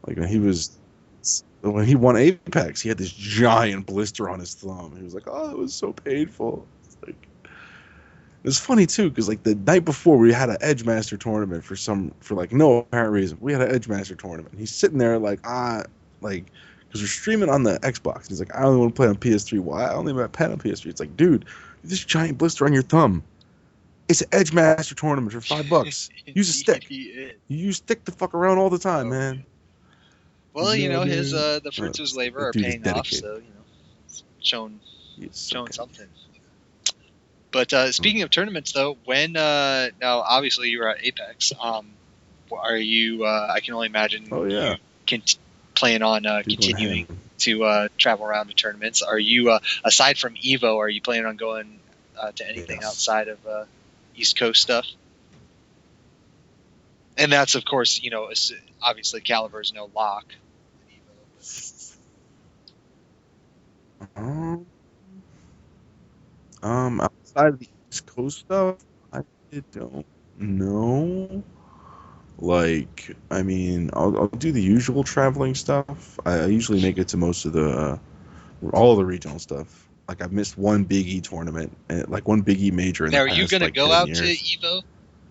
Like when he won Apex, he had this giant blister on his thumb. He was like, "Oh, it was so painful." It's like it's funny too, because like the night before we had an Edge Master tournament for like no apparent reason. We had an Edge Master tournament. He's sitting there like because we're streaming on the Xbox. He's like, I only want to play on PS3. Why? I only have a pen on PS3. It's like, dude, this giant blister on your thumb. It's an Edge Master tournament for $5. Use a stick. You use stick to fuck around all the time, man. Well, You know what I his mean? the fruits of his labor are Dude is paying off, dedicated. so it's shown So something. But speaking of tournaments, though, when now obviously you were at Apex, are you? I can only imagine. Oh yeah. You can plan on continuing to travel around to tournaments. Are you aside from Evo? Are you planning on going to anything outside of East Coast stuff? And that's of course, obviously Caliber's no lock. Outside of the East Coast stuff, I don't know. Like, I mean, I'll do the usual traveling stuff. I usually make it to most of all the regional stuff. Like, I've missed one Big E tournament, like one Big E major in Now, the are past, you going to like, go 10 out years. to Evo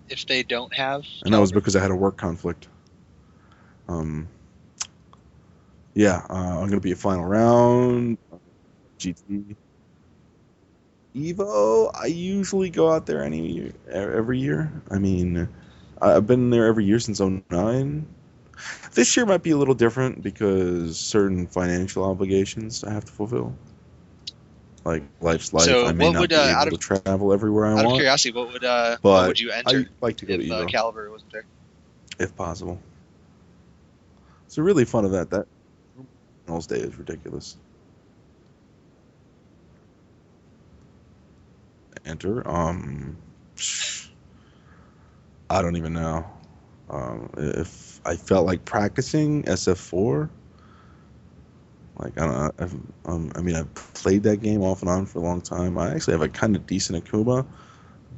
if they don't have? And that was because I had a work conflict. Yeah, I'm gonna be a final round. GT. Evo, I usually go out there every year. I mean, I've been there every year since '09. This year might be a little different because certain financial obligations I have to fulfill. Like life's life, So I may not be able to travel everywhere I want. Out of curiosity, what would you enter? I like to go to Evo Caliber wasn't there, if possible. It's a really fun event. That Finals Day is ridiculous. Enter. I don't even know. If I felt like practicing SF4, like I don't know. I mean, I've played that game off and on for a long time. I actually have a kind of decent Akuma,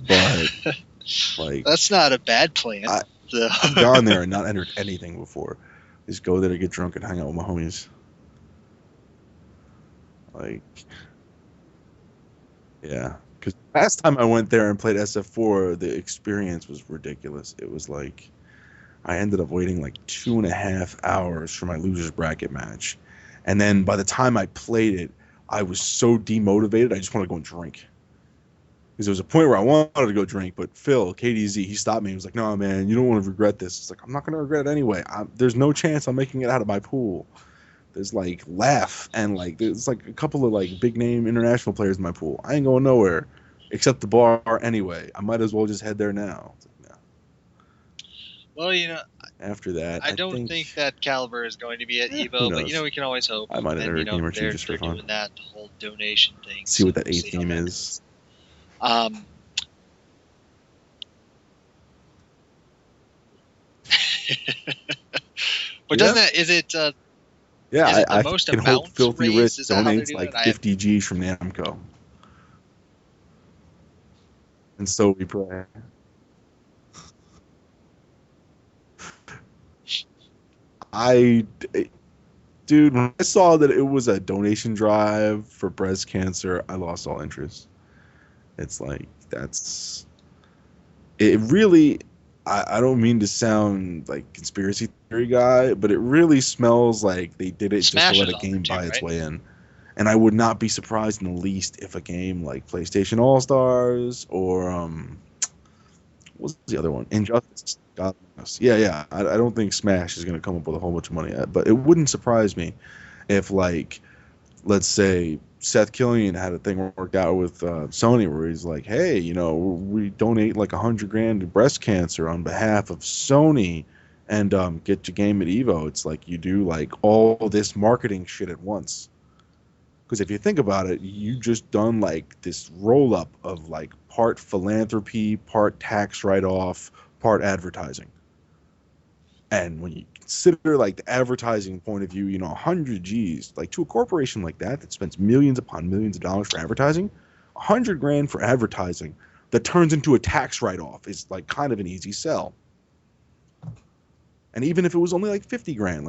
but like that's not a bad plan. I've gone there and not entered anything before. Just go there to get drunk and hang out with my homies. Like, yeah. Because last time I went there and played SF4, the experience was ridiculous. It was like I ended up waiting like 2.5 hours for my loser's bracket match. And then by the time I played it, I was so demotivated, I just wanted to go and drink. Because there was a point where I wanted to go drink, but Phil, KDZ, he stopped me. He was like, no, man, you don't want to regret this. It's like, I'm not going to regret it anyway. There's no chance I'm making it out of my pool. There's like Laugh and like there's like a couple of like big name international players in my pool. I ain't going nowhere except the bar anyway. I might as well just head there now. Like, no. Well, after that, I don't think that Caliber is going to be at Evo, but we can always hope. I might enter a game or two just for fun. Doing that the whole donation thing. See what that 8th game is. But doesn't that is it? Yeah, I most can hope Filthy Rich donates like 50 G's from Namco. And so we pray. Dude, when I saw that it was a donation drive for breast cancer, I lost all interest. It's like, it really, I don't mean to sound like conspiracy theory guy, but it really smells like they did it Smash just to let a game buy its way in. And I would not be surprised in the least if a game like PlayStation All-Stars or, what's the other one? Injustice. God bless. Yeah. I don't think Smash is going to come up with a whole bunch of money yet, but it wouldn't surprise me if, like, let's say Seth Killian had a thing worked out with Sony where he's like, hey, we donate like $100,000 to breast cancer on behalf of Sony and get your game at Evo. It's like you do like all this marketing shit at once. Because if you think about it, you just done like this roll up of like part philanthropy, part tax write-off, part advertising. And when you consider like the advertising point of view, 100 G's, like to a corporation like that spends millions upon millions of dollars for advertising, $100,000 for advertising that turns into a tax write-off is like kind of an easy sell. And even if it was only like 50 grand,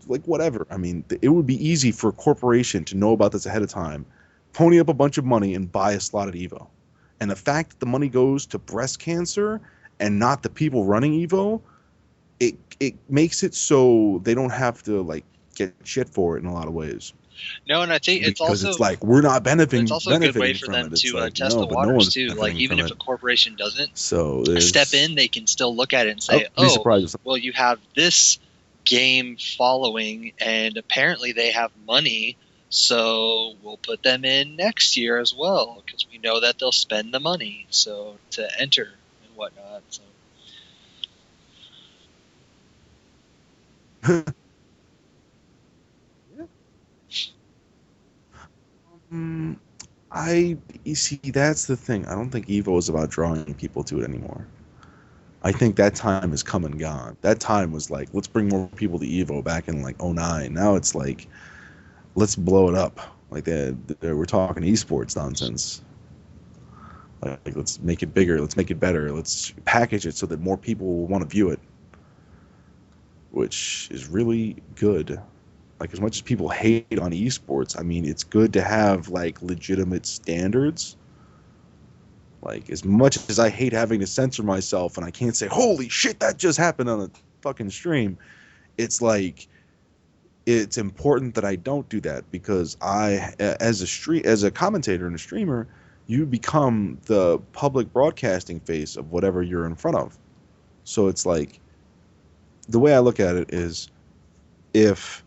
like whatever, I mean, it would be easy for a corporation to know about this ahead of time, pony up a bunch of money and buy a slot at Evo. And the fact that the money goes to breast cancer and not the people running Evo, it makes it so they don't have to like get shit for it in a lot of ways. No, and I think it's because also it's like we're not benefiting. It's also a good way for them to like, test the waters too. Like even if a corporation doesn't step in, they can still look at it and say, "Oh, well, you have this game following, and apparently they have money, so we'll put them in next year as well because we know that they'll spend the money so to enter and whatnot." So. You see, that's the thing. I don't think Evo is about drawing people to it anymore. I think that time is come and gone. That time was like, let's bring more people to Evo back in like 09. Now it's like, let's blow it up. Like we're talking esports nonsense. Like let's make it bigger. Let's make it better. Let's package it so that more people will want to view it, which is really good. Like as much as people hate on esports, I mean, it's good to have like legitimate standards. Like as much as I hate having to censor myself and I can't say, holy shit, that just happened on a fucking stream. It's like, it's important that I don't do that because as a commentator and a streamer, you become the public broadcasting face of whatever you're in front of. So it's like, the way I look at it is, if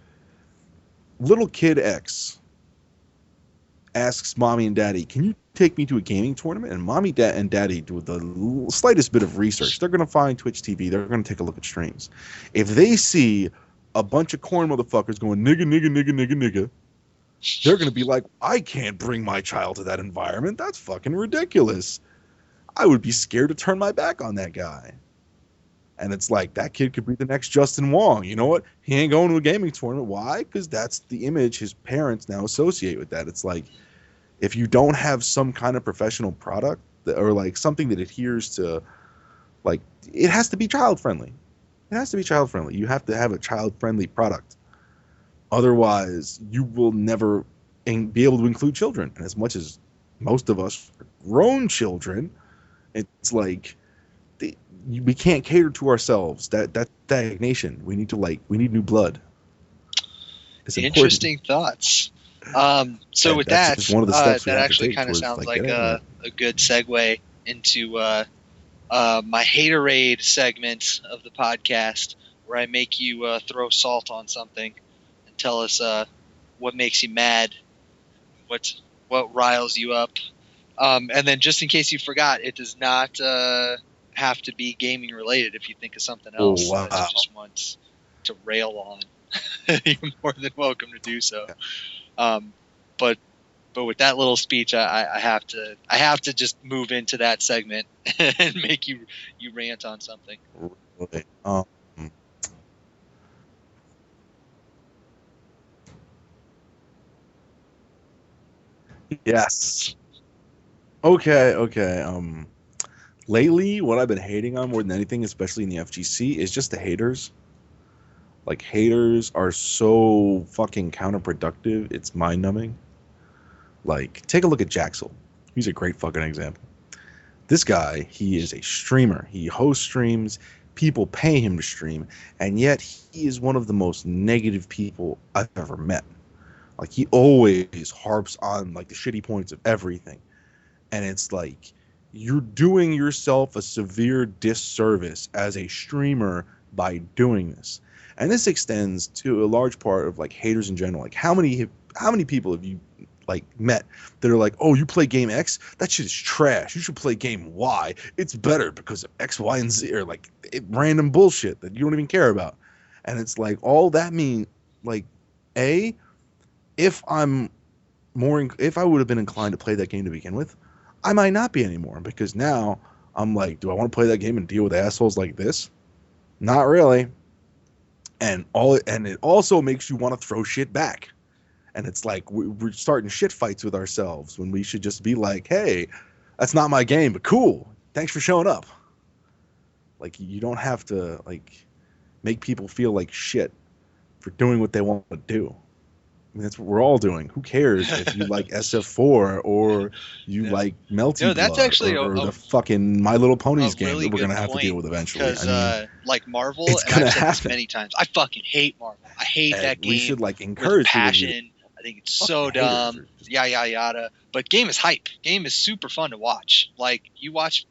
little kid X asks mommy and daddy, can you take me to a gaming tournament? And mommy and daddy do the slightest bit of research. They're going to find Twitch TV. They're going to take a look at streams. If they see a bunch of corn motherfuckers going nigga, nigga, nigga, nigga, nigga, they're going to be like, I can't bring my child to that environment. That's fucking ridiculous. I would be scared to turn my back on that guy. And it's like, that kid could be the next Justin Wong. You know what? He ain't going to a gaming tournament. Why? Because that's the image his parents now associate with that. It's like, if you don't have some kind of professional product or like something that adheres to, like, it has to be child friendly. It has to be child friendly. You have to have a child friendly product. Otherwise, you will never be able to include children. And as much as most of us are grown children, it's like, we can't cater to ourselves. That stagnation. We need new blood. It's interesting thoughts. So with that, that actually kind of sounds like a good segue into my haterade segment of the podcast, where I make you throw salt on something and tell us what makes you mad, what riles you up, and then just in case you forgot, it does not have to be gaming related. If you think of something else that you just want to rail on, you're more than welcome to do so. But with that little speech, I have to just move into that segment and make you rant on something. Yes. Okay. Lately, what I've been hating on more than anything, especially in the FGC, is just the haters. Like, haters are so fucking counterproductive. It's mind-numbing. Like, take a look at Jaxel. He's a great fucking example. This guy, he is a streamer. He hosts streams. People pay him to stream. And yet, he is one of the most negative people I've ever met. Like, he always harps on, like, the shitty points of everything. And it's like, you're doing yourself a severe disservice as a streamer by doing this. And this extends to a large part of like haters in general. Like how many people have you like met that are like, oh, you play game X? That shit is trash. You should play game Y. It's better because of X, Y, and Z, or like random bullshit that you don't even care about. And it's like, all that means, like, if I would have been inclined to play that game to begin with, I might not be anymore, because now I'm like, do I want to play that game and deal with assholes like this? Not really. And it also makes you want to throw shit back. And it's like we're starting shit fights with ourselves when we should just be like, hey, That's not my game, but cool. Thanks for showing up. Like, you don't have to like make people feel like shit for doing what they want to do. I mean, that's what we're all doing. Who cares if you like SF4 or you like Melty That's Blood actually or the fucking My Little Ponies game really that we're good gonna have to deal point, with eventually. because I mean, like Marvel, it's and I've gonna said this happen. many times, I fucking hate Marvel. I hate that game. We should like with encourage passion. I think it's so dumb. Yada yada yada. But game is hype. Game is super fun to watch. Like you watch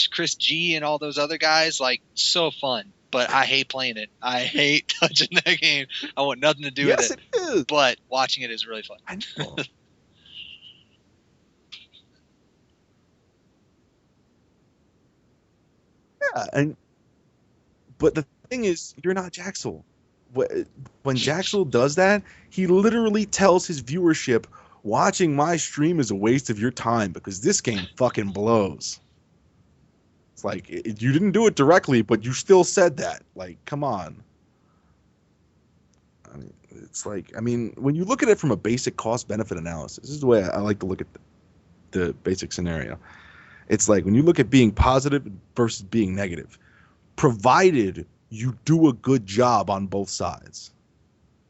Chris G and all those other guys, like so fun. But I hate playing it. I hate touching that game. I want nothing to do with it. Yes, it is. But watching it is really fun. I know. Yeah, but the thing is, you're not Jaxel. When Jaxel does that, he literally tells his viewership, watching my stream is a waste of your time because this game fucking blows. It's like, you didn't do it directly, but you still said that. Like, come on. I mean, it's like, I mean, when you look at it from a basic cost-benefit analysis, this is the way I like to look at the basic scenario. It's like, when you look at being positive versus being negative, provided you do a good job on both sides.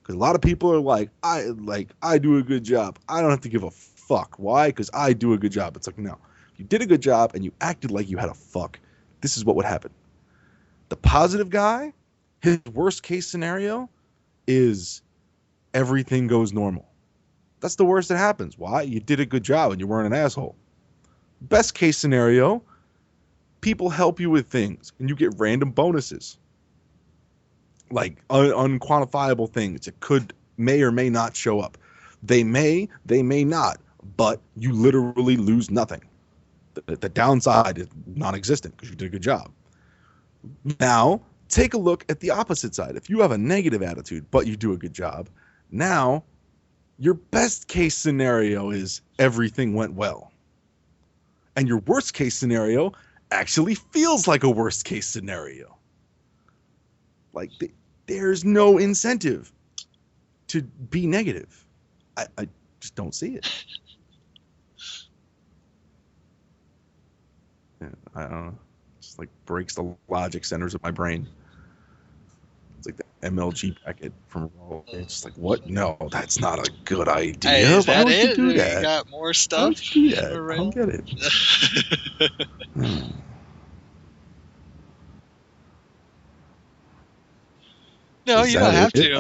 Because a lot of people are like, I do a good job. I don't have to give a fuck. Why? Because I do a good job. It's like, no. If you did a good job and you acted like you had a fuck, this is what would happen. The positive guy, his worst case scenario is everything goes normal. That's the worst that happens. Why? You did a good job and you weren't an asshole. Best case scenario, people help you with things and you get random bonuses. Like unquantifiable things that may or may not show up. They may not, but you literally lose nothing. The downside is non-existent because you did a good job. Now, take a look at the opposite side. If you have a negative attitude, but you do a good job, now your best case scenario is everything went well. And your worst case scenario actually feels like a worst case scenario. Like, there's no incentive to be negative. I just don't see it. I don't know. Just like breaks the logic centers of my brain. It's like the MLG packet from Roll. It's just like, what? No, that's not a good idea. Hey, is that Why would it? you do that? You got more stuff? Why would you do that? I don't get it. No, Is you don't have it? to.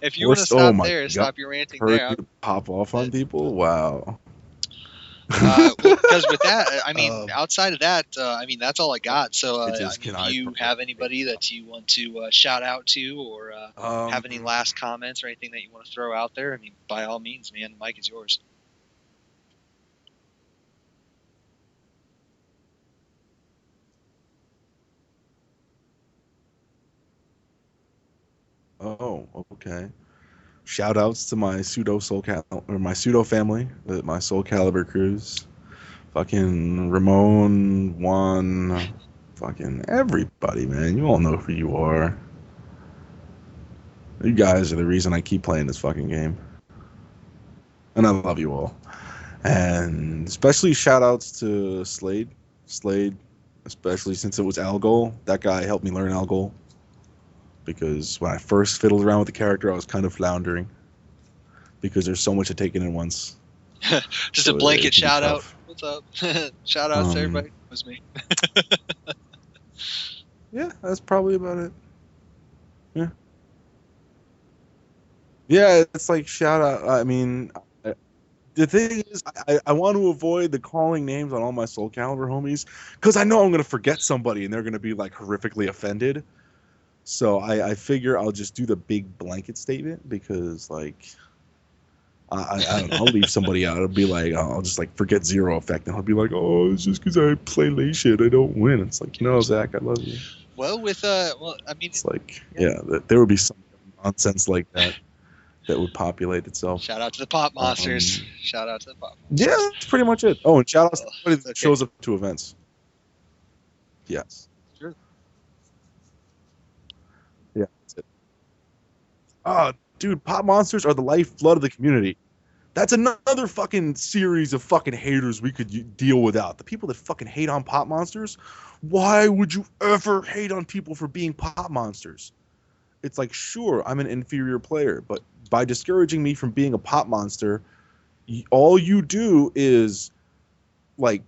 If you want to stop there, stop your ranting there. Pop off on people? Wow. Because with that, I mean, outside of that, I mean, that's all I got. So, do you have anybody that you want to shout out to, or have any last comments or anything that you want to throw out there? I mean, by all means, man, the mic is yours. Oh, okay. Shout outs to my pseudo my pseudo family, my Soul Calibur crews. Fucking Ramon, Juan, fucking everybody, man. You all know who you are. You guys are the reason I keep playing this fucking game. And I love you all. And especially shout outs to Slade. Slade, especially since it was Algol. That guy helped me learn Algol. Because when I first fiddled around with the character, I was kind of floundering. Because there's so much to take in at once. Just a blanket shout out. What's up? Shout out to everybody. It was me. Yeah, that's probably about it. Yeah. Yeah, it's like shout out. I mean, the thing is, I want to avoid the calling names on all my Soul Calibur homies because I know I'm going to forget somebody and they're going to be like horrifically offended. So I figure I'll just do the big blanket statement because like I don't know, I'll leave somebody out. It'll be like I'll just like forget Zero Effect and I'll be like, oh, it's just because I play late shit, I don't win. It's like, no, Zach, I love you. Well, I mean, it's like there would be some nonsense like that would populate itself. Shout out to the Pop Monsters. Shout out to the Pop Monsters. Yeah, that's pretty much it. Oh, and shout out to everybody that shows up to events. Yes. Sure. Yeah, that's it. Oh, dude, Pop Monsters are the lifeblood of the community. That's another fucking series of fucking haters we could deal without. The people that fucking hate on pop monsters. Why would you ever hate on people for being pop monsters? It's like, sure, I'm an inferior player, but by discouraging me from being a pop monster, all you do is like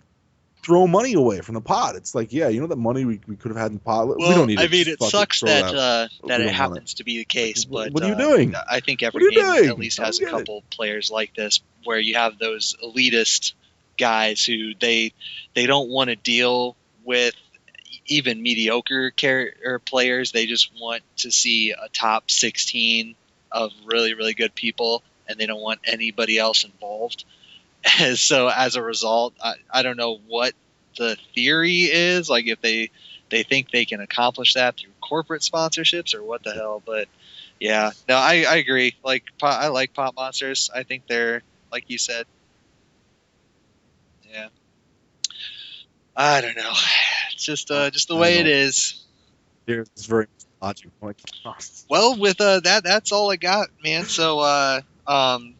throw money away from the pot. It's like, yeah, you know that money we could have had in the pot. We Well, don't need I it. mean, Just it fuck it, sucks throw it that out. that We it don't want it. happens to be the Like, case, but what are you doing? I think What every are you game doing? at least I don't has a get it. couple players like this, where you have those elitist guys who they don't want to deal with even mediocre or players. They just want to see a top 16 of really, really good people, and they don't want anybody else involved. So as a result, I don't know what the theory is, like if they think they can accomplish that through corporate sponsorships or what the hell. But yeah, no, I agree. Like I like pop monsters. I think they're, like you said. Yeah, I don't know. It's just the I way it don't. is. There's very logical. Well, with that's all I got, man. So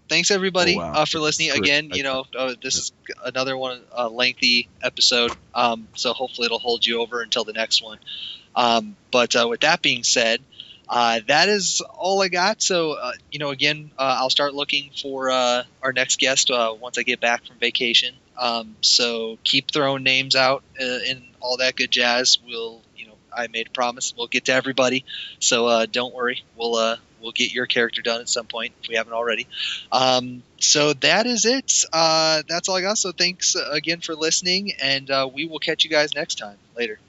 thanks Oh everybody wow, for this is listening great. again. You know, this is another one, lengthy episode. So hopefully it'll hold you over until the next one. But with that being said, that is all I got. So you know, again, I'll start looking for our next guest once I get back from vacation. So keep throwing names out and all that good jazz. We'll, you know, I made a promise. We'll get to everybody. So don't worry. We'll get your character done at some point if we haven't already. So that is it. That's all I got. So thanks again for listening, and we will catch you guys next time. Later.